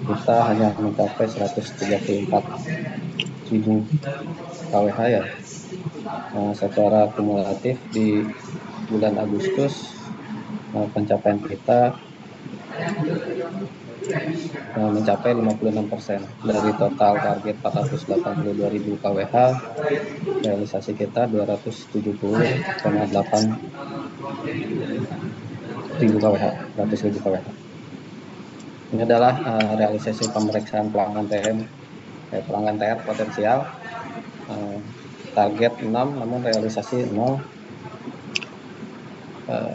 kita hanya mencapai 134.000 kWh ya. Secara kumulatif di bulan Agustus pencapaian kita mencapai 56% dari total target 482.000 kWh, realisasi kita 270,8 ribu kWh, 100.000 kWh. Ini adalah realisasi pemeriksaan pelanggan TR potensial, target 6 namun realisasi 0.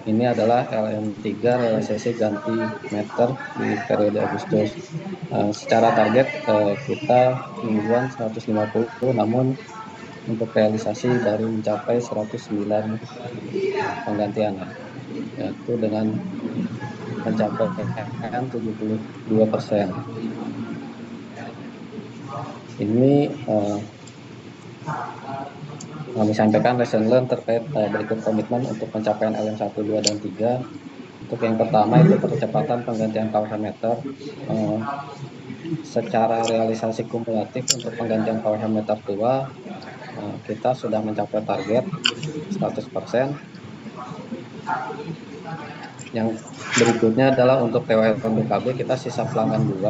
Ini adalah LM3 realisasi ganti meter di periode Agustus. Secara target kita mingguan 150, namun untuk realisasi baru mencapai 109 penggantian, yaitu dengan pencapaian 72%. Ini kami sampaikan lesson learned terkait berikut komitmen untuk pencapaian LM 1, 2, dan 3. Untuk yang pertama itu percepatan penggantian kWh meter. Secara realisasi kumulatif untuk penggantian kWh meter tua kita sudah mencapai target 100%. Yang berikutnya adalah untuk TOL BKB kita sisa pelanggan 2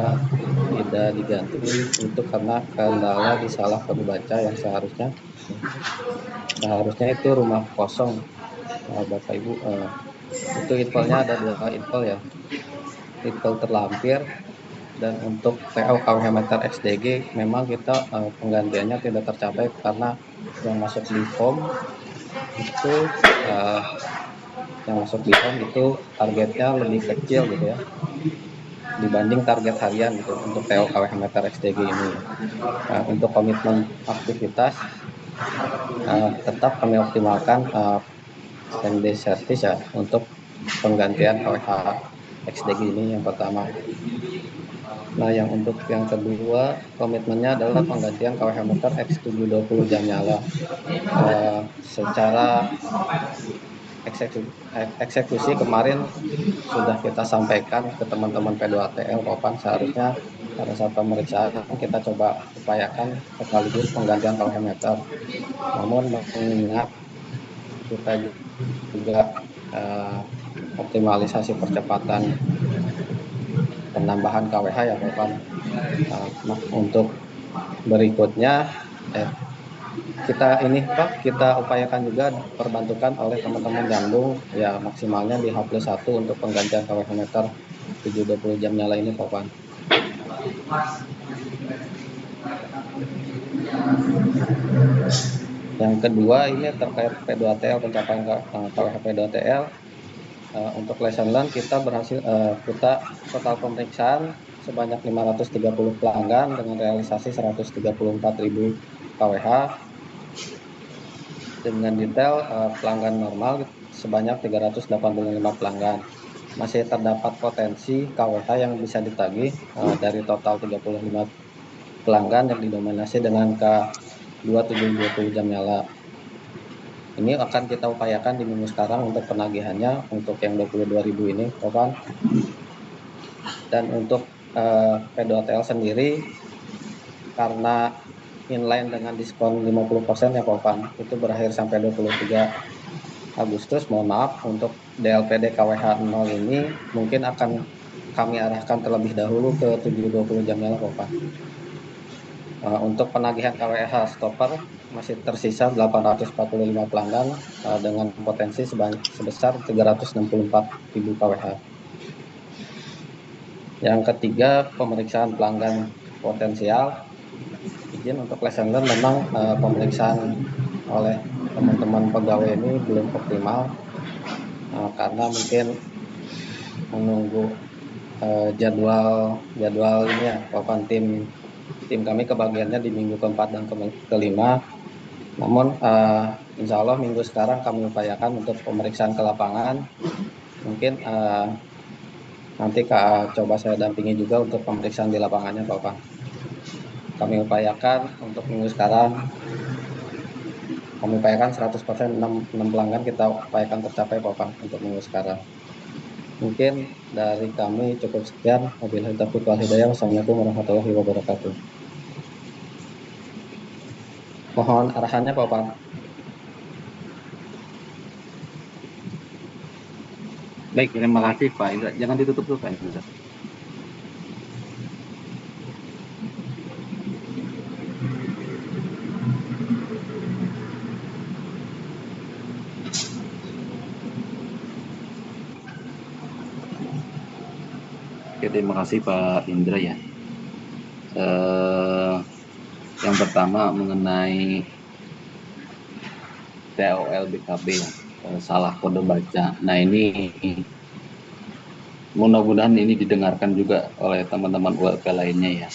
tidak diganti itu karena kendala di salah kode baca yang seharusnya itu rumah kosong. Bapak Ibu, itu infalnya ada 2 infal ya, infal terlampir dan untuk TO KWH meter XDG memang kita penggantiannya tidak tercapai karena yang masuk di form itu targetnya lebih kecil gitu ya dibanding target harian gitu untuk TO KWH meter XDG ini. Untuk komitmen aktivitas tetap kami optimalkan same day service ya untuk penggantian KWH XDG ini yang pertama. Nah, yang untuk yang kedua komitmennya adalah penggantian KWH meter X720 jam nyala. Secara eksekusi kemarin sudah kita sampaikan ke teman-teman P2TL Popang, seharusnya pada saat pemeriksaan kita coba upayakan sekaligus penggantian KWH meter. Namun mengingat kita juga optimalisasi percepatan penambahan KWH ya Bapak. Untuk berikutnya kita upayakan juga perbantukan oleh teman-teman Jambung ya maksimalnya di H+1 untuk penggantian KWH meter 720 jam nyala ini Bapak. Yang kedua ini terkait P2TL, pencapaian KWH P2TL. Untuk lesson learn kita berhasil kita total pemeriksaan sebanyak 530 pelanggan dengan realisasi 134.000 KWH. Dengan detail pelanggan normal sebanyak 385 pelanggan. Masih terdapat potensi KWH yang bisa ditagih dari total 35 pelanggan yang didominasi dengan K2720 jam nyala. Ini akan kita upayakan di minggu sekarang untuk penagihannya untuk yang 22.000 ini, Bapak. Dan untuk P2TL sendiri karena inline dengan diskon 50% ya Bapak, itu berakhir sampai 23 Agustus. Mohon maaf untuk DLPD KWH 0 ini mungkin akan kami arahkan terlebih dahulu ke 720 jam nyala Bapak. Untuk penagihan KWH stopper masih tersisa 845 pelanggan dengan potensi sebesar 364.000 KWH. Yang ketiga, pemeriksaan pelanggan potensial. Izin untuk lesson learn memang pemeriksaan oleh teman-teman pegawai ini belum optimal karena mungkin menunggu jadwal ini ya, Bapak tim kami kebagiannya di minggu keempat dan kelima. Namun insya Allah minggu sekarang kami upayakan untuk pemeriksaan ke lapangan. Mungkin nanti coba saya dampingi juga untuk pemeriksaan di lapangannya Bapak. Kami upayakan untuk minggu sekarang, kami upayakan 100% 6 pelanggan kita upayakan tercapai Bapak untuk minggu sekarang. Mungkin dari kami cukup sekian. Wabillahi taufiq wal hidayah. Wassalamualaikum warahmatullahi wabarakatuh. Mohon arahannya Bapak. Baik, terima kasih Pak Indra. Jangan ditutup dulu Pak Indra. Oke, terima kasih Pak Indra ya. Yang pertama mengenai TOL BKB ya, salah kode baca. Nah ini mudah-mudahan ini didengarkan juga oleh teman-teman ULP lainnya ya.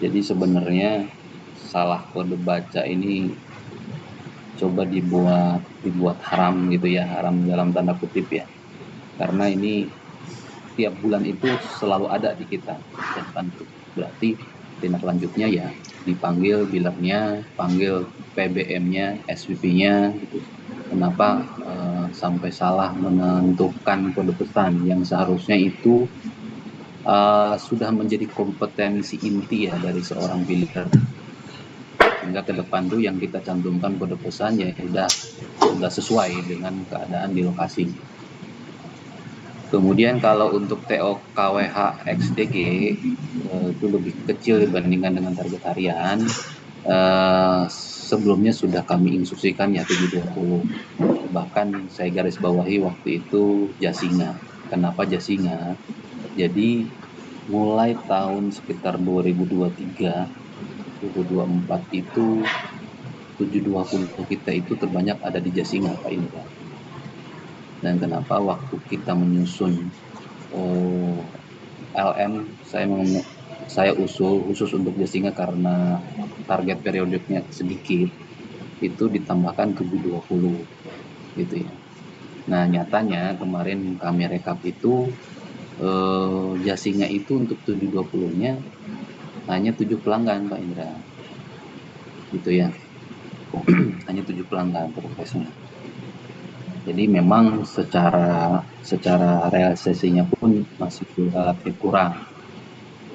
Jadi sebenarnya salah kode baca ini coba dibuat haram gitu ya, haram dalam tanda kutip ya. Karena ini tiap bulan itu selalu ada di kita. Dan berarti tindak lanjutnya ya dipanggil billernya, panggil PBM-nya, SWP-nya gitu. Kenapa sampai salah menentukan kode pesan yang seharusnya itu sudah menjadi kompetensi inti ya dari seorang biller. Sehingga ke depan tuh yang kita cantumkan kode pesan ya udah sudah sesuai dengan keadaan di lokasi. Kemudian kalau untuk TO KWH XDG itu lebih kecil dibandingkan dengan target harian. Sebelumnya sudah kami instruksikan ya 720. Bahkan saya garis bawahi waktu itu Jasinga. Kenapa Jasinga? Jadi mulai tahun sekitar 2023, 2024 itu 720 kita itu terbanyak ada di Jasinga Pak Indra. Dan kenapa waktu kita menyusun LM saya usul khusus untuk Jasinga karena target periodiknya sedikit, itu ditambahkan 720 gitu ya. Nah nyatanya kemarin kami rekap itu Jasinga itu untuk 720-nya hanya 7 pelanggan Pak Indra gitu ya. Hanya 7 pelanggan progresnya. Jadi memang secara realisasinya pun masih relatif kurang.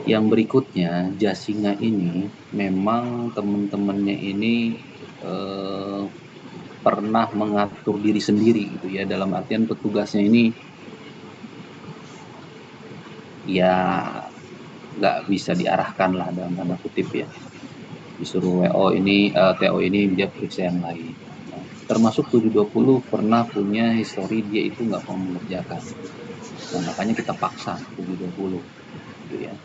Yang berikutnya Jasinga ini memang teman-temannya ini pernah mengatur diri sendiri gitu ya, dalam artian petugasnya ini ya nggak bisa diarahkan lah dalam tanda kutip ya, disuruh WO ini TO ini dia periksa yang lain. Termasuk 720 pernah punya histori dia itu nggak mau mengerjakan. Nah, makanya kita paksa 720 gitu ya.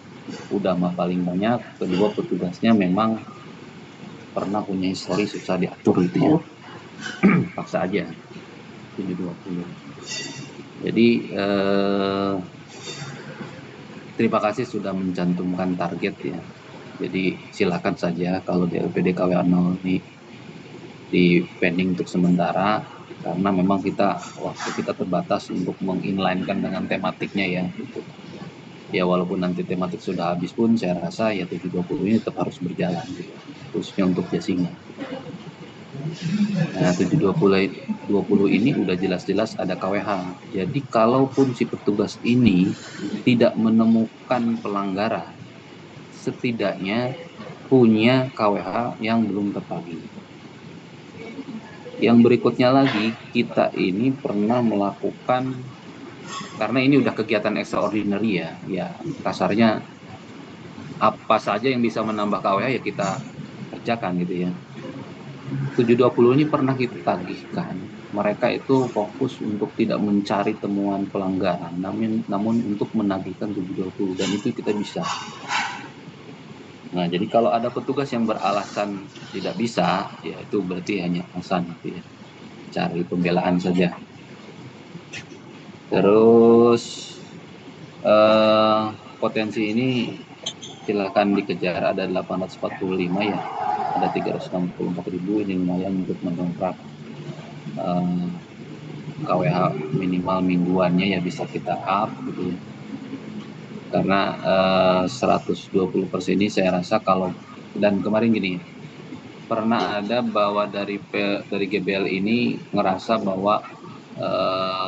Udah mah paling banyak, kedua petugasnya memang pernah punya histori susah diatur gitu ya. Paksa aja 720. Jadi terima kasih sudah mencantumkan target ya. Jadi silakan saja kalau di LPD KWA 0 ini di pending untuk sementara karena memang waktu kita terbatas untuk menginlinekan dengan tematiknya ya gitu. Ya walaupun nanti tematik sudah habis pun saya rasa ya 720 ini tetap harus berjalan gitu, khususnya untuk Jasinga. Nah 720 ini udah jelas-jelas ada KWH. Jadi kalaupun si petugas ini tidak menemukan pelanggaran, setidaknya punya KWH yang belum tertagih. Yang berikutnya lagi, kita ini pernah melakukan, karena ini udah kegiatan extraordinary ya kasarnya apa saja yang bisa menambah KWH ya kita kerjakan gitu ya. 720 ini pernah kita tagihkan, mereka itu fokus untuk tidak mencari temuan pelanggaran, namun untuk menagihkan 720 dan itu kita bisa. Nah, jadi kalau ada petugas yang beralasan tidak bisa, ya itu berarti hanya alasan gitu ya. Cari pembelaan saja. Terus potensi ini silakan dikejar, ada 845 ya. Ada 364.000, ini lumayan untuk mendongkrak KWH minimal mingguannya ya bisa kita up gitu ya. Karena 120% ini saya rasa kalau, dan kemarin gini, pernah ada bahwa dari GBL ini ngerasa bahwa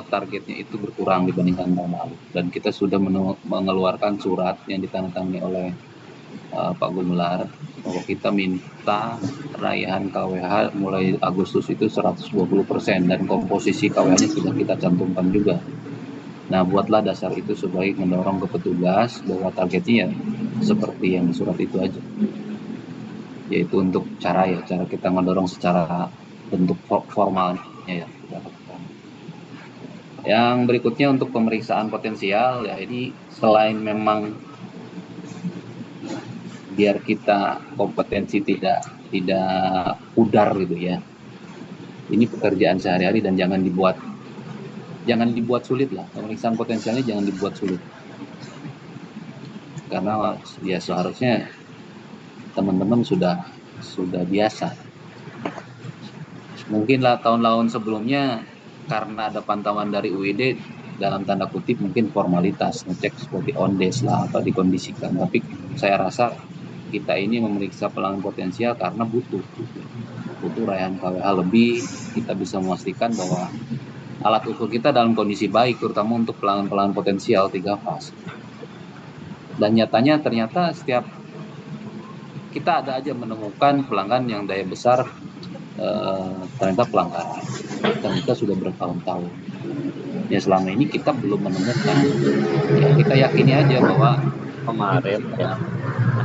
targetnya itu berkurang dibandingkan tahun lalu, dan kita sudah mengeluarkan surat yang ditandatangani oleh Pak Gumelar bahwa kita minta raihan KWH mulai Agustus itu 120% dan komposisi KWH-nya sudah kita cantumkan juga. Nah, buatlah dasar itu sebagai mendorong ke petugas bahwa targetnya ya seperti yang surat itu aja. Yaitu untuk cara kita mendorong secara bentuk formalnya ya. Yang berikutnya untuk pemeriksaan potensial ya, ini selain memang biar kita kompetensi tidak pudar gitu ya. Ini pekerjaan sehari-hari dan jangan dibuat sulit lah, pemeriksaan potensialnya jangan dibuat sulit. Karena ya seharusnya teman-teman sudah biasa. Mungkinlah tahun-tahun sebelumnya karena ada pantauan dari UID dalam tanda kutip mungkin formalitas ngecek seperti on days lah atau dikondisikan, tapi saya rasa kita ini memeriksa pelanggan potensial karena butuh raihan KWH lebih. Kita bisa memastikan bahwa alat ukur kita dalam kondisi baik, terutama untuk pelanggan potensial 3 fase. Dan nyatanya ternyata setiap kita ada aja menemukan pelanggan yang daya besar ternyata pelanggaran. Ternyata sudah bertahun-tahun. Ya selama ini kita belum menemukan. Ya, kita yakini aja bahwa Kemarin ya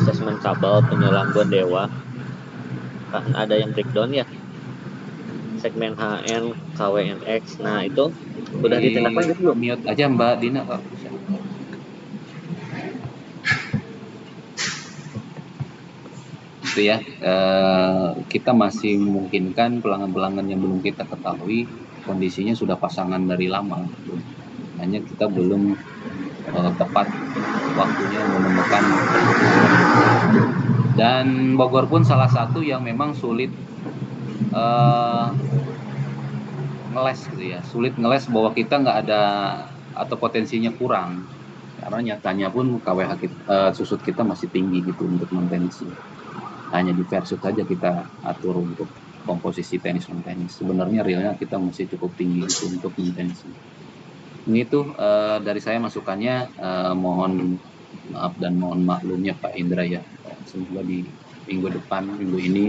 asesmen kabel penyelangguan Dewa kan ada yang breakdown ya, segmen HN KWNX. Nah itu udah ditindaklanjuti belum? Mute aja Mbak Dina Pak. Itu ya, kita masih memungkinkan pelanggan-pelanggan yang belum kita ketahui kondisinya sudah pasangan dari lama, hanya kita belum tepat waktunya menemukan. Dan Bogor pun salah satu yang memang sulit ngeles gitu ya, sulit ngeles bahwa kita nggak ada atau potensinya kurang, karena nyatanya pun KWH susut kita masih tinggi gitu untuk non-tenis. Hanya di Versus saja kita atur untuk komposisi tenis non tenis. Sebenarnya realnya kita masih cukup tinggi gitu untuk non-tenis. Ini tuh dari saya masukannya, mohon maaf dan mohon maklumnya Pak Indra ya. Semoga di minggu depan, minggu ini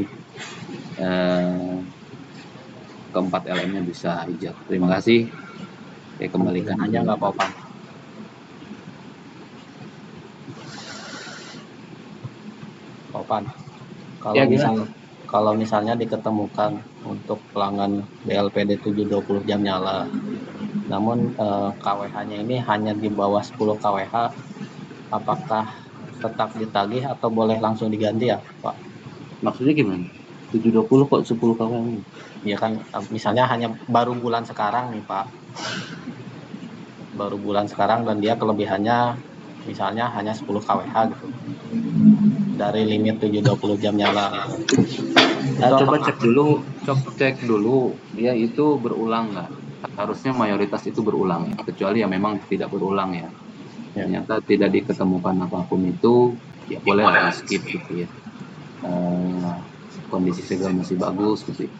keempat LM-nya bisa hijab. Terima kasih. Saya kembalikan aja nggak apa-apa. Opan. Kalau Ya, kalau misalnya diketemukan untuk pelanggan BLPD 720 jam nyala, namun KWH-nya ini hanya di bawah 10 KWH, apakah tetap ditagih atau boleh langsung diganti ya Pak? Maksudnya gimana? 720 kok 10 KWH? Ya kan misalnya hanya baru bulan sekarang nih Pak, baru bulan sekarang dan dia kelebihannya misalnya hanya 10 KWH gitu dari limit 720 jam nyala. Nah, coba cek dulu dia itu berulang nggak? Harusnya mayoritas itu berulang ya, kecuali yang memang tidak berulang ya. Ternyata tidak diketemukan apapun itu, ya boleh lah skip gitu ya. Kondisi segel masih bagus gitu ya.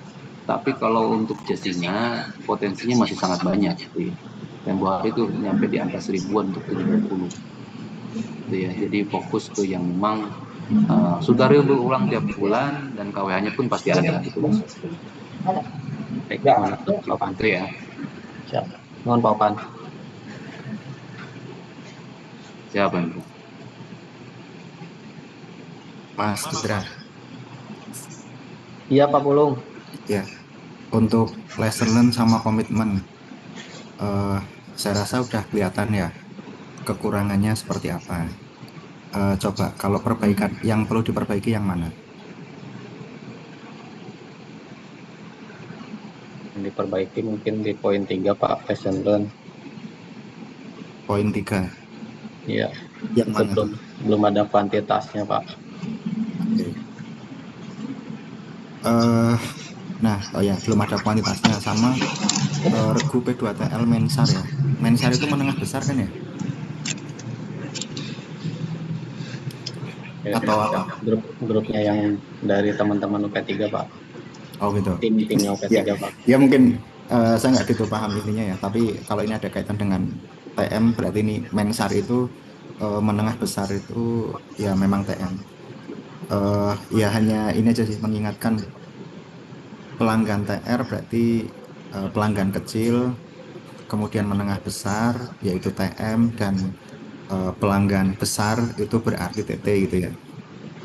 Tapi kalau untuk chasingnya potensinya masih sangat banyak gitu ya. Tempo hari itu nyampe di angka 1000-an untuk 720 gitu ya. Jadi fokus ke yang memang sudah real berulang tiap bulan dan KWH-nya pun pasti ada gitu. Baik, Pak Pantri ya. Siap. Mohon Pak Pan. Siapa itu? Mas Citra. Iya Pak Pulung. Ya, untuk lesson learn sama komitmen, saya rasa udah kelihatan ya kekurangannya seperti apa. Coba kalau perbaikan yang perlu diperbaiki yang mana? Yang diperbaiki mungkin di poin 3 Pak, lesson learn. Poin 3. Iya. Yang mana? Belum ada kuantitasnya Pak. Okay. Nah, belum ada kuantitasnya sama regu P2TL Mensar ya. Mensar itu menengah besar kan ya? Atau apa? Grupnya yang dari teman-teman UP3 Pak. Oh gitu. Timnya UP3 ya, Pak. Ya mungkin saya nggak gitu paham intinya ya. Tapi kalau ini ada kaitan dengan TM berarti ini Mensar itu menengah besar itu ya memang TM. Ya hanya ini aja sih mengingatkan pelanggan TR berarti pelanggan kecil, kemudian menengah besar yaitu TM dan pelanggan besar itu berarti TT gitu ya.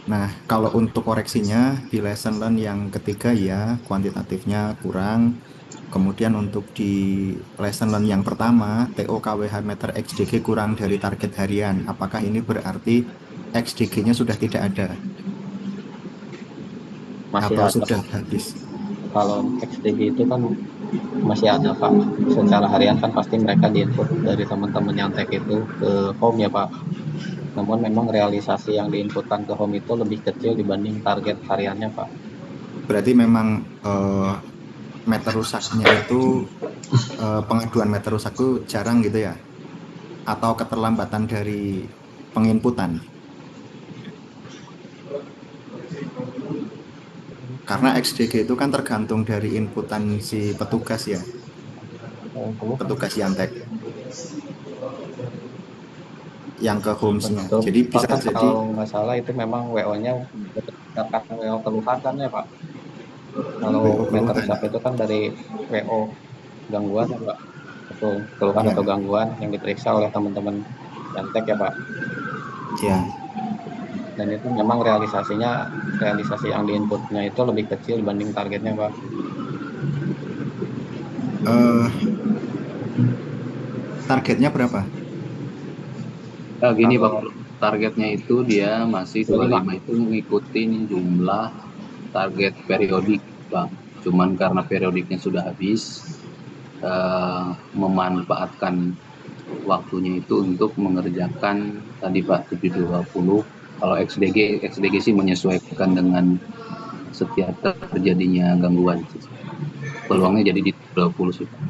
Nah, kalau untuk koreksinya di lesson learn yang ketiga ya kuantitatifnya kurang. Kemudian untuk di lesson learn yang pertama TOKWH meter XDG kurang dari target harian. Apakah ini berarti XDG-nya sudah tidak ada? Masih atau ada, sudah habis? Kalau XDG itu kan masih ada Pak. Secara harian kan pasti mereka diinput dari teman-teman yang tag itu ke home ya Pak. Namun memang realisasi yang diinputkan ke home itu lebih kecil dibanding target hariannya Pak. Berarti memang meter rusaknya itu pengaduan meter rusak itu jarang gitu ya? Atau keterlambatan dari penginputan? Karena XDG itu kan tergantung dari inputan si petugas ya, petugas Yantek yang ke homes-nya. Jadi bisa Bahkan jadi kalau nggak salah itu memang WO-nya berdasarkan WO keluhan kan ya Pak? Kalau WO meter keluhan. rusak itu kan dari WO gangguan ya Pak, atau keluhan Ya, atau gangguan yang diperiksa oleh teman-teman Dantek ya Pak. ya. Dan itu memang realisasi yang diinputnya itu lebih kecil dibanding targetnya Pak. Eh, targetnya berapa? Gini Pak, Kalau targetnya itu dia masih 25 itu ngikutin jumlah target periodik Pak. Cuman karena periodiknya sudah habis, memanfaatkan waktunya itu untuk mengerjakan tadi Pak 720. Kalau XDG sih menyesuaikan dengan setiap terjadinya gangguan. Peluangnya jadi di 20 sih Pak.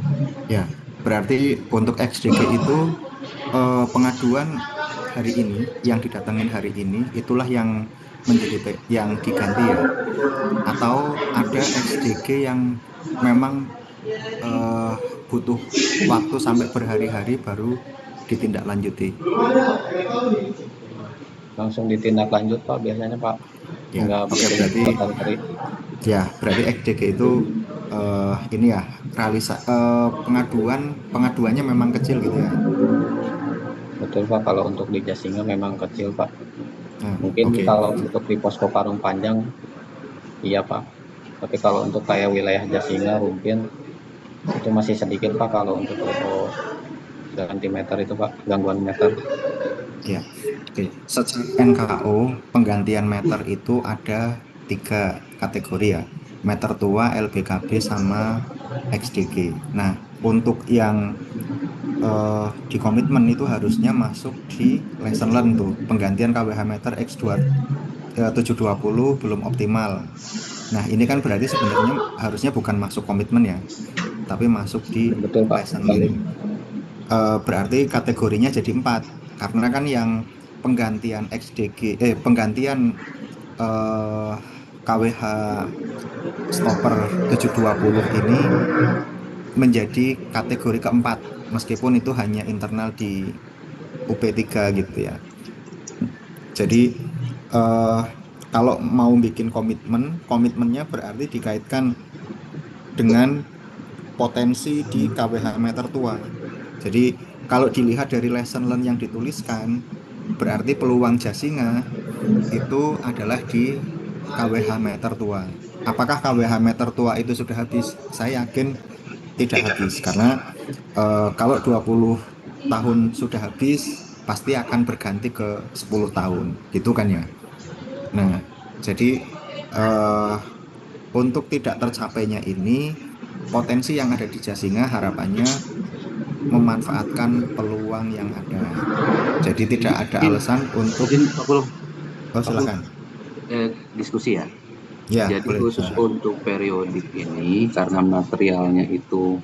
Ya, berarti untuk XDG itu pengaduan hari ini yang didatengin hari ini itulah yang menjadi yang diganti ya, atau ada XDG yang memang eh, butuh waktu sampai berhari-hari baru ditindaklanjuti. langsung ditindak lanjut Pak biasanya Pak, Ya, nggak oke, butuh berarti berhari-hari. ya, berarti XDG itu ini ya pengaduannya memang kecil gitu ya. Betul Pak, kalau untuk di Jasinga memang kecil Pak. Nah, Mungkin oke. kalau untuk di posko Parung Panjang iya Pak, tapi kalau untuk kayak wilayah Jasinga, Rumpin itu masih sedikit Pak kalau untuk ganti meter itu Pak, gangguan meter. Ya, oke. Secara NKO penggantian meter itu ada 3 kategori ya, meter tua, LBKB, sama XDG. Nah, untuk yang di komitmen itu harusnya masuk di lesson learn tuh, penggantian KWH meter X2 720 belum optimal. Nah, ini kan berarti sebenarnya harusnya bukan masuk komitmen ya, tapi masuk di Betul Pak. lesson learn. Berarti kategorinya jadi 4 karena kan yang penggantian penggantian KWH stopper 720 ini menjadi kategori keempat meskipun itu hanya internal di UP3 gitu ya. Jadi eh, kalau mau bikin komitmennya berarti dikaitkan dengan potensi di KWH meter tua. Jadi kalau dilihat dari lesson learn yang dituliskan, berarti peluang Jasinga itu adalah di KWH meter tua. Apakah KWH meter tua itu sudah habis? Saya yakin tidak habis karena kalau 20 tahun sudah habis pasti akan berganti ke 10 tahun gitu kan ya. Nah, jadi eh, untuk tidak tercapainya ini potensi yang ada di Jasinga harapannya memanfaatkan peluang yang ada. Jadi tidak ada alasan untuk silakan. Diskusi ya. Ya, Jadi boleh. khusus untuk periodik ini karena materialnya itu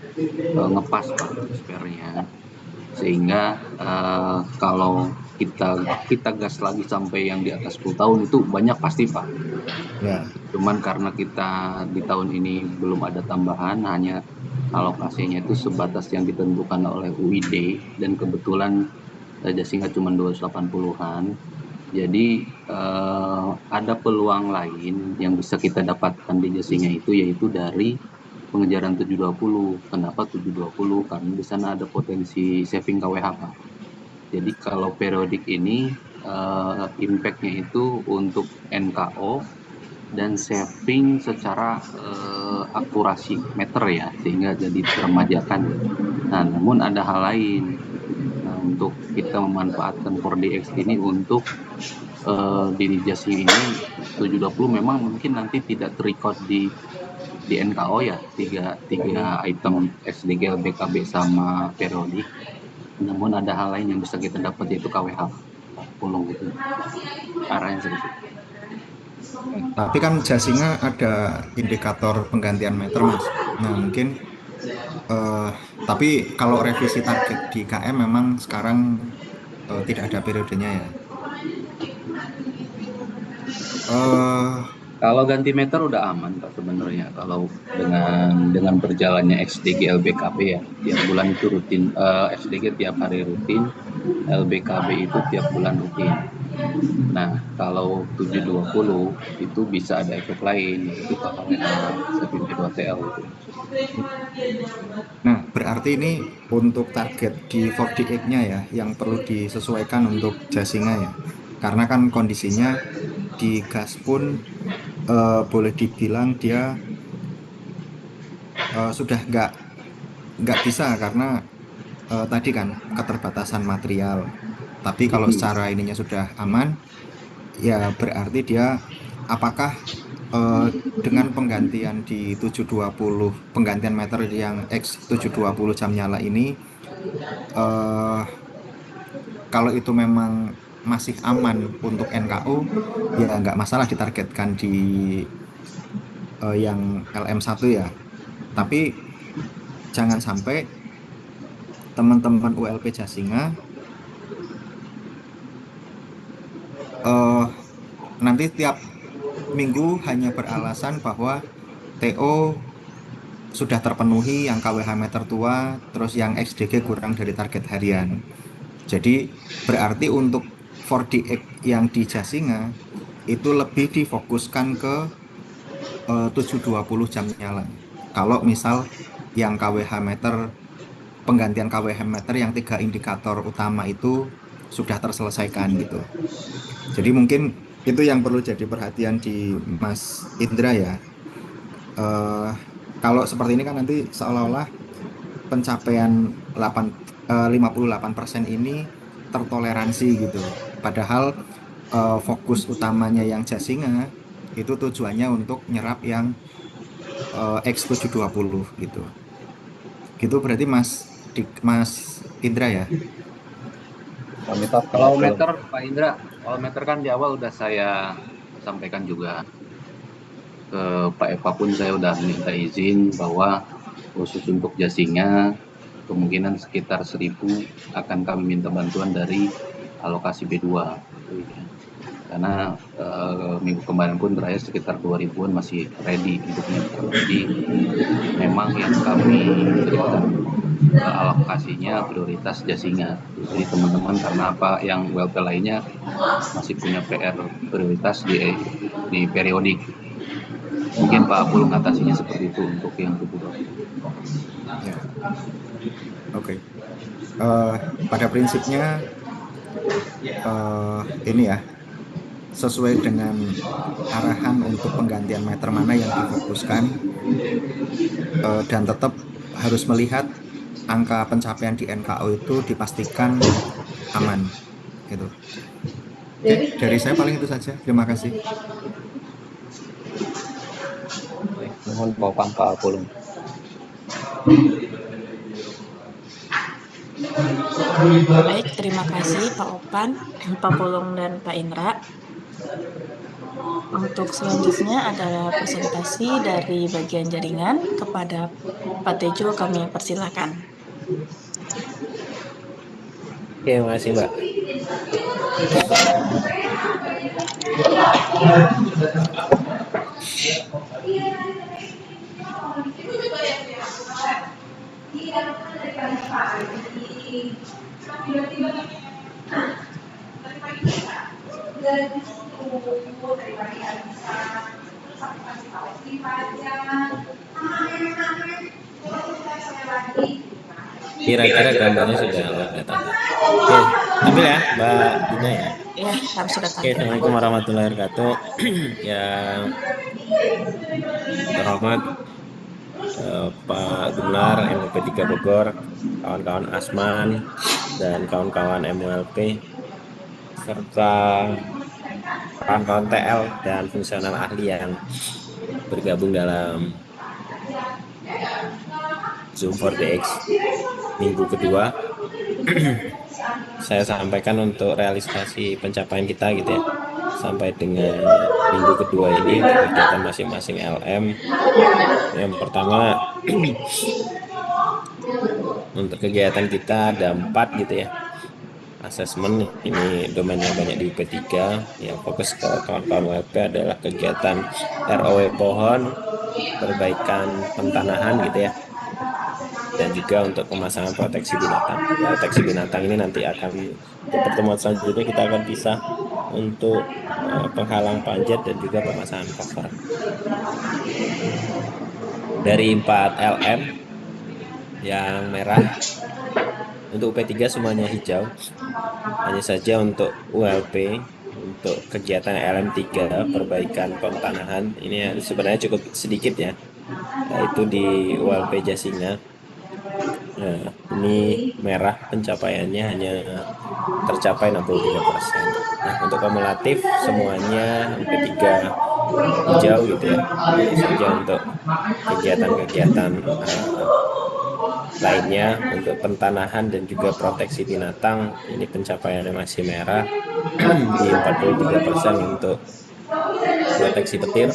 ngepas Pak spare-nya, sehingga kalau kita gas lagi sampai yang di atas 10 tahun itu banyak pasti Pak. Ya. Cuman karena kita di tahun ini belum ada tambahan, hanya alokasinya itu sebatas yang ditentukan oleh UID dan kebetulan Jasinga cuma 280-an. Jadi ada peluang lain yang bisa kita dapatkan di Jasinga itu yaitu dari pengejaran 720. Kenapa 720? Karena di sana ada potensi saving KWH Pak. Jadi kalau periodik ini impact-nya itu untuk NKO dan saving secara akurasi meter ya, sehingga jadi termajakan. Nah, namun ada hal lain. Nah, untuk kita memanfaatkan 4DX ini untuk di Jasinga ini 720 memang mungkin nanti tidak terrecord di NKO ya, tiga item SDG, BKB sama periodik. Namun ada hal lain yang bisa kita dapat yaitu KWH pulung gitu. Arahnya seperti itu. Tapi kan Jasinga ada indikator penggantian meter Mas. Nah mungkin tapi kalau revisi target di KM memang sekarang tidak ada periodenya ya. Kalau ganti meter udah aman Pak sebenarnya. Kalau dengan berjalannya XDG LBKB ya, tiap bulan itu rutin. XDG tiap hari rutin, LBKB itu tiap bulan rutin. Nah, kalau 720 itu bisa ada efek lain, yaitu KWH Sapin P2TL. Nah, berarti ini untuk target di 48-nya ya, yang perlu disesuaikan untuk Jasinga ya. Karena kan kondisinya di gas pun boleh dibilang dia sudah nggak bisa karena tadi kan keterbatasan material. Tapi kalau secara ininya sudah aman, ya berarti dia apakah dengan penggantian di 720 penggantian meter yang X 720 jam nyala ini kalau itu memang masih aman untuk NKO ya nggak masalah ditargetkan di yang LM1 ya. Tapi jangan sampai teman-teman ULP Jasinga nanti tiap minggu hanya beralasan bahwa TO sudah terpenuhi yang KWH meter tua, terus yang XDG kurang dari target harian. Jadi berarti untuk 4DX yang di Jasinga itu lebih difokuskan ke 720 jam nyala. Kalau misal yang KWH meter, penggantian KWH meter yang 3 indikator utama itu sudah terselesaikan gitu. Jadi mungkin itu yang perlu jadi perhatian di Mas Indra ya. Kalau seperti ini kan nanti seolah-olah pencapaian 58% ini tertoleransi gitu. Padahal fokus utamanya yang Jasinga itu tujuannya untuk nyerap yang X720 gitu. Gitu berarti Mas Indra ya. Kalau meter Pak Indra, kalau meter kan di awal udah saya sampaikan juga ke Pak Eva pun saya udah minta izin bahwa khusus untuk Jasinga kemungkinan sekitar 1.000 akan kami minta bantuan dari alokasi B2 karena minggu kemarin pun terakhir sekitar 2.000-an masih ready untuk meter. Jadi memang yang kami berikan alokasinya prioritas Jasinga. Jadi teman-teman karena apa yang WLP lainnya masih punya PR prioritas di periodik. Mungkin Pak Pul mengatasinya seperti itu untuk yang kedua. Ya. Oke. Pada prinsipnya ini ya sesuai dengan arahan untuk penggantian meter mana yang difokuskan dan tetap harus melihat angka pencapaian di NKO itu dipastikan aman gitu. Oke, dari saya paling itu saja. Terima kasih. Mohon jawaban Pak Pulung. Baik, terima kasih Pak Opan, Pak Pulung, dan Pak Indra. Untuk selanjutnya adalah presentasi dari bagian jaringan. Kepada Pak Tejo kami persilakan. Oke, makasih Mbak. Kira-kira gambarnya sudah datang. Oke, ambil ya Mbak Dina ya. Ya, kami sudah tahu. Oke, Assalamualaikum warahmatullahi wabarakatuh. Yang terhormat Pak Gunar MUP 3 Bogor, kawan-kawan Asman dan kawan-kawan MULP, serta kawan-kawan TL dan fungsional ahli yang bergabung dalam Zoom 4DX minggu kedua. Saya sampaikan untuk realisasi pencapaian kita gitu ya sampai dengan minggu kedua ini untuk kegiatan masing-masing LM. Yang pertama untuk kegiatan kita ada 4 gitu ya. assessment, ini domainnya banyak di UP3. Yang fokus ke kawan-kawan WP adalah kegiatan ROW pohon, perbaikan pentanahan gitu ya, dan juga untuk pemasangan proteksi binatang. Proteksi binatang ini nanti akan, untuk pertemuan selanjutnya kita akan pisah untuk penghalang panjat dan juga pemasangan cover. Dari 4 LM yang merah, untuk UP3 semuanya hijau. Hanya saja untuk ULP, untuk kegiatan LM3 perbaikan pentanahan, ini sebenarnya cukup sedikit ya, yaitu di ULP Jasinga. Nah, ini merah pencapaiannya hanya tercapai 63%. Nah, untuk kumulatif semuanya UP3 hijau gitu ya. Hanya saja untuk kegiatan-kegiatan lainnya, untuk pentanahan dan juga proteksi binatang, ini pencapaiannya masih merah di 43% untuk proteksi petir,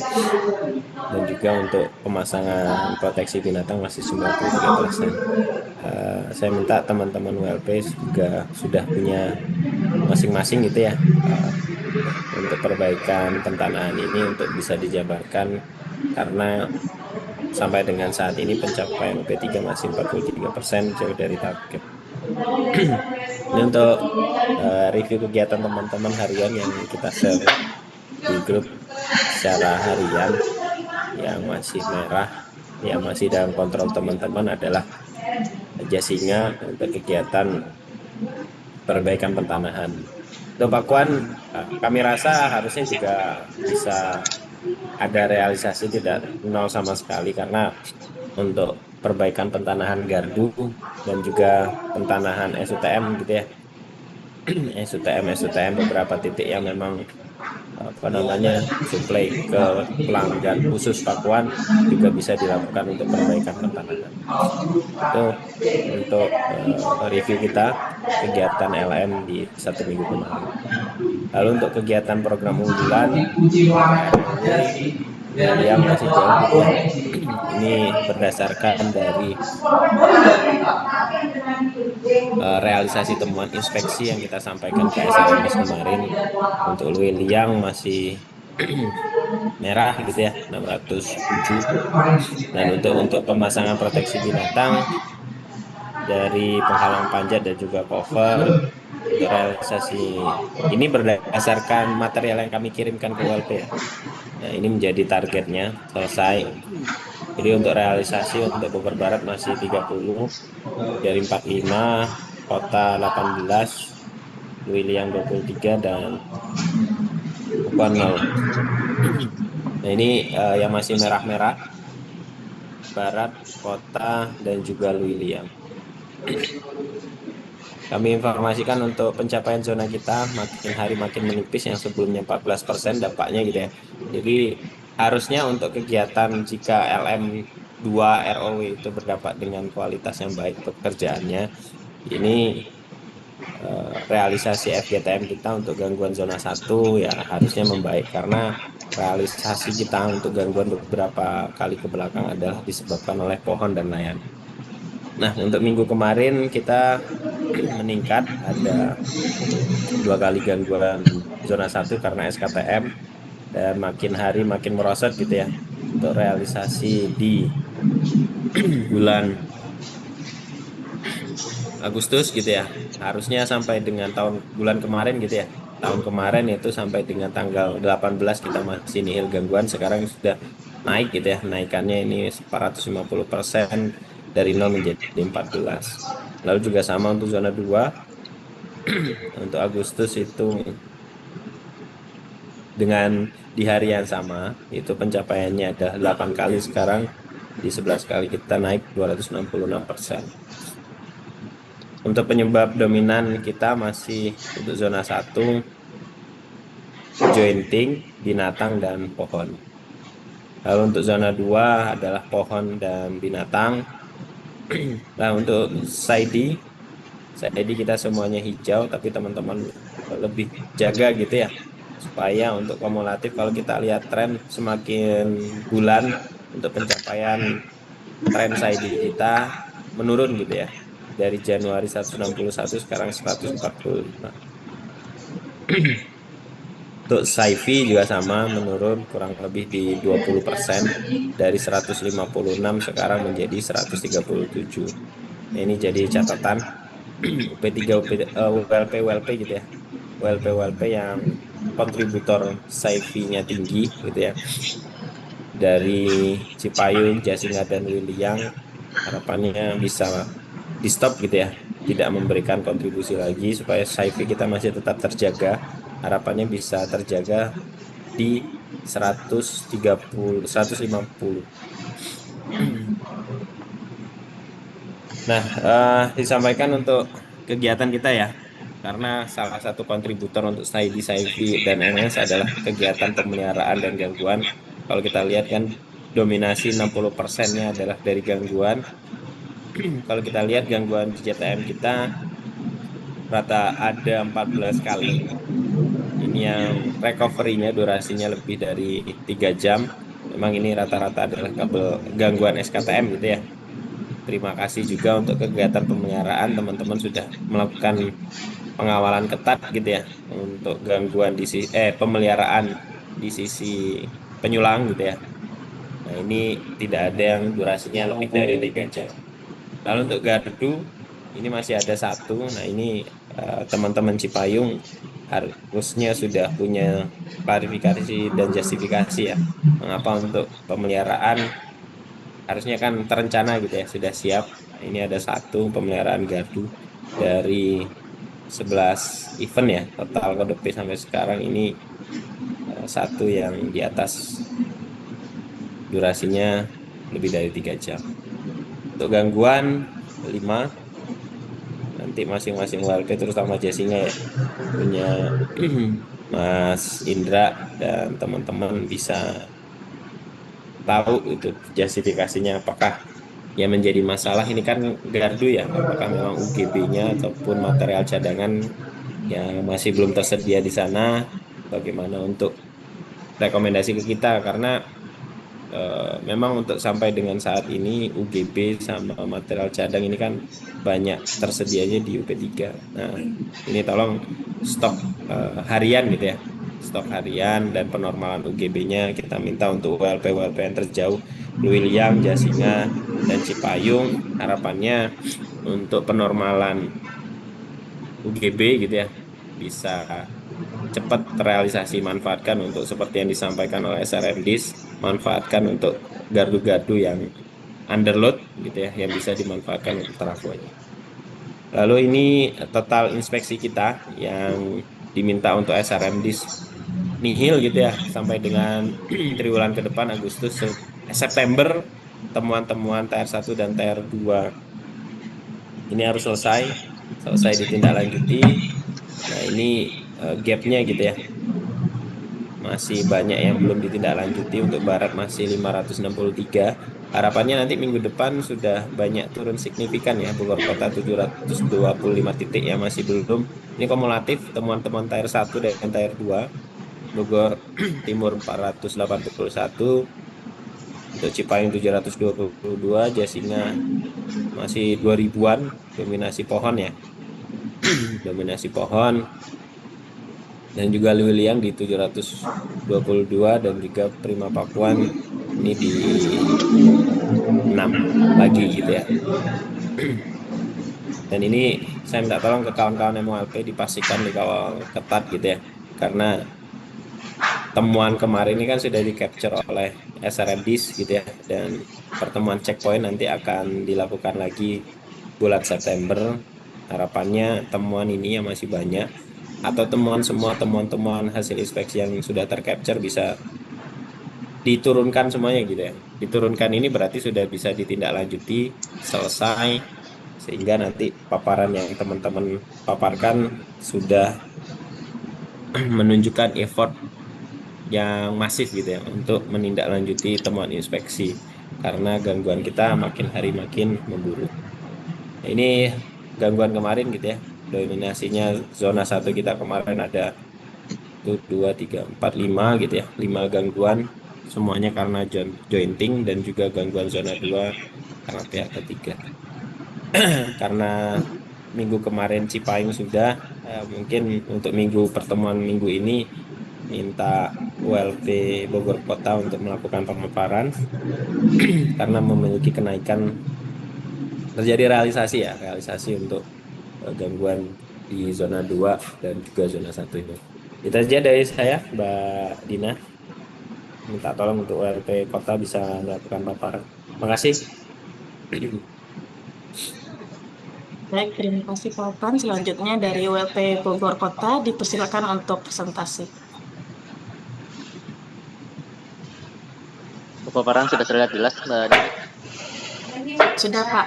dan juga untuk pemasangan proteksi binatang masih 93%. Saya minta teman-teman WLP juga sudah punya masing-masing gitu ya, untuk perbaikan pentanahan ini untuk bisa dijabarkan, karena sampai dengan saat ini pencapaian UP3 masih 43%, jauh dari target. Ini untuk review kegiatan teman-teman harian yang kita share di grup secara harian. Yang masih merah, yang masih dalam kontrol teman-teman adalah Jasinga untuk kegiatan perbaikan pentanahan. Untuk Pakuan, kami rasa harusnya juga bisa ada realisasi tidak nol sama sekali, karena untuk perbaikan pentanahan gardu dan juga pentanahan SUTM gitu ya, SUTM beberapa titik yang memang suplai ke pelanggan khusus Pakuan juga bisa dilakukan untuk perbaikan pentanahan. Itu untuk review kita kegiatan LM di 1 minggu kemarin. Lalu untuk kegiatan program unggulan yang masih jauh gitu ya. Ini berdasarkan dari realisasi temuan inspeksi yang kita sampaikan ke SLMS kemarin. Untuk Luiliang masih merah gitu ya, 607. Dan untuk pemasangan proteksi binatang dari penghalang panjat dan juga cover, untuk realisasi ini berdasarkan material yang kami kirimkan ke WLP ya. Nah, ini menjadi targetnya selesai. Jadi untuk realisasi untuk Bogor Barat masih 30, dari 45, Kota 18, Luiliang 23, dan Pakuan 0. Nah, ini yang masih merah-merah, Barat, Kota, dan juga Luiliang. Kami informasikan untuk pencapaian zona kita makin hari makin menipis, yang sebelumnya 14% dampaknya gitu ya. Jadi harusnya untuk kegiatan jika LM2 ROW itu berdapat dengan kualitas yang baik pekerjaannya, ini realisasi FGTM kita untuk gangguan zona 1 ya harusnya membaik, karena realisasi kita untuk gangguan beberapa kali ke belakang adalah disebabkan oleh pohon dan layan. Nah, untuk minggu kemarin kita meningkat, ada 2 kali gangguan zona 1 karena SKTM, dan makin hari makin merosot gitu ya. Untuk realisasi di bulan Agustus gitu ya, harusnya sampai dengan bulan kemarin gitu ya. Tahun kemarin itu sampai dengan tanggal 18 kita masih nihil gangguan, sekarang sudah naik gitu ya. Naikannya ini 450%, dari 0 menjadi 14. Lalu juga sama untuk zona 2. Untuk Agustus itu dengan di hari yang sama itu pencapaiannya ada 8 kali, sekarang di 11 kali kita naik 266%. Untuk penyebab dominan kita masih untuk zona 1 jointing, binatang, dan pohon. Lalu untuk zona 2 adalah pohon dan binatang. Nah, untuk SID kita semuanya hijau, tapi teman-teman lebih jaga gitu ya, supaya untuk kumulatif kalau kita lihat tren semakin bulan untuk pencapaian tren SID kita menurun gitu ya. dari Januari 161 sekarang 145. Untuk SAIFI juga sama, menurun kurang lebih di 20%, dari 156 sekarang menjadi 137. Nah, ini jadi catatan UP3 WLP gitu ya. WLP yang kontributor SAIFI-nya tinggi gitu ya. Dari Cipayung, Jasinga dan Wiliang, harapannya bisa di stop gitu ya, tidak memberikan kontribusi lagi supaya SAIFI kita masih tetap terjaga. Harapannya bisa terjaga di 130 150. Nah, disampaikan untuk kegiatan kita ya, karena salah satu kontributor untuk SAIFI dan NS adalah kegiatan pemeliharaan dan gangguan. Kalau kita lihat kan dominasi 60%-nya adalah dari gangguan. Kalau kita lihat gangguan di JTM kita rata ada 14 kali. Ini yang recovery-nya durasinya lebih dari 3 jam. Memang ini rata-rata adalah kabel gangguan SKTM gitu ya. Terima kasih juga untuk kegiatan pemeliharaan, teman-teman sudah melakukan pengawalan ketat gitu ya untuk gangguan di pemeliharaan di sisi penyulang gitu ya. Nah, ini tidak ada yang durasinya lebih dari 3 jam. Lalu untuk gardu ini masih ada satu. Nah, ini teman-teman Cipayung harusnya sudah punya klarifikasi dan justifikasi ya, mengapa untuk pemeliharaan harusnya kan terencana gitu ya, sudah siap. Nah, ini ada satu pemeliharaan gardu dari 11 event ya, total KDP sampai sekarang ini satu yang di atas durasinya lebih dari 3 jam. Untuk gangguan 5, nanti masing-masing warga terutama Jasinga ya punya Mas Indra dan teman-teman bisa tahu itu justifikasinya, apakah yang menjadi masalah ini kan gardu ya, apakah memang UGB-nya ataupun material cadangan yang masih belum tersedia di sana, bagaimana untuk rekomendasi ke kita, karena memang untuk sampai dengan saat ini UGB sama material cadang ini kan banyak tersedianya di UP3. Nah, ini tolong stok harian gitu ya, stok harian dan penormalan UGB-nya kita minta untuk WLP yang terjauh, Wiliang, Jasinga, dan Cipayung. Harapannya untuk penormalan UGB gitu ya bisa cepat terrealisasi, manfaatkan untuk seperti yang disampaikan oleh SRMDIS, manfaatkan untuk gardu-gardu yang underload gitu ya, yang bisa dimanfaatkan untuk trafonya. Lalu ini total inspeksi kita yang diminta untuk SRMDIS nihil gitu ya, sampai dengan triwulan ke depan Agustus September, temuan-temuan TR1 dan TR2 ini harus selesai ditindaklanjuti. Nah, ini gapnya gitu ya, masih banyak yang belum ditindaklanjuti. Untuk barat masih 563. Harapannya nanti minggu depan sudah banyak turun signifikan ya. Bogor Kota 725 titik yang masih belum. Ini kumulatif temuan-temuan tier 1 dan tier 2. Bogor Timur 481, untuk Cipayung 722, Jasinga masih 2000-an, dominasi pohon ya. Dominasi pohon. Dan juga Wiliang di 722 dan juga Prima Pakuan ini di 6 lagi gitu ya. Dan ini saya minta tolong ke kawan-kawan MOLP dipastikan dikawal ketat gitu ya, karena temuan kemarin ini kan sudah di capture oleh SRMDIS gitu ya, dan pertemuan checkpoint nanti akan dilakukan lagi bulan September. Harapannya temuan ini yang masih banyak, atau semua temuan-temuan hasil inspeksi yang sudah tercapture bisa diturunkan semuanya gitu ya. Diturunkan ini berarti sudah bisa ditindaklanjuti, selesai, sehingga nanti paparan yang teman-teman paparkan sudah menunjukkan effort yang masif gitu ya untuk menindaklanjuti temuan inspeksi, karena gangguan kita makin hari makin memburuk. Nah, ini gangguan kemarin gitu ya, dominasinya zona 1 kita kemarin ada 1, 2, 3, 4, 5 gitu ya, 5 gangguan, semuanya karena jointing, dan juga gangguan zona 2 karena pihak ketiga. karena minggu kemarin Cipayung sudah, mungkin untuk pertemuan minggu ini minta ULP Bogor Kota untuk melakukan pemaparan karena memiliki kenaikan terjadi realisasi untuk gangguan di zona 2 dan juga zona 1 ini. Itu aja dari saya, Mbak Dina. Minta tolong untuk ULP Kota bisa melakukan paparan. Makasih. Baik, terima kasih Pak Opan. Selanjutnya dari ULP Bogor Kota dipersilakan untuk presentasi. Paparan sudah terlihat jelas, Mbak Dina? Sudah, Pak.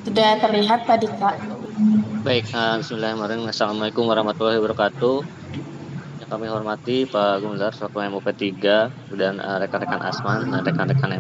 Sudah terlihat tadi, Pak. Baik, bismillahirrahmanirrahim. Assalamualaikum warahmatullahi wabarakatuh. Yang kami hormati Pak Gumilar selaku MOP 3 dan rekan-rekan Asman dan rekan-rekan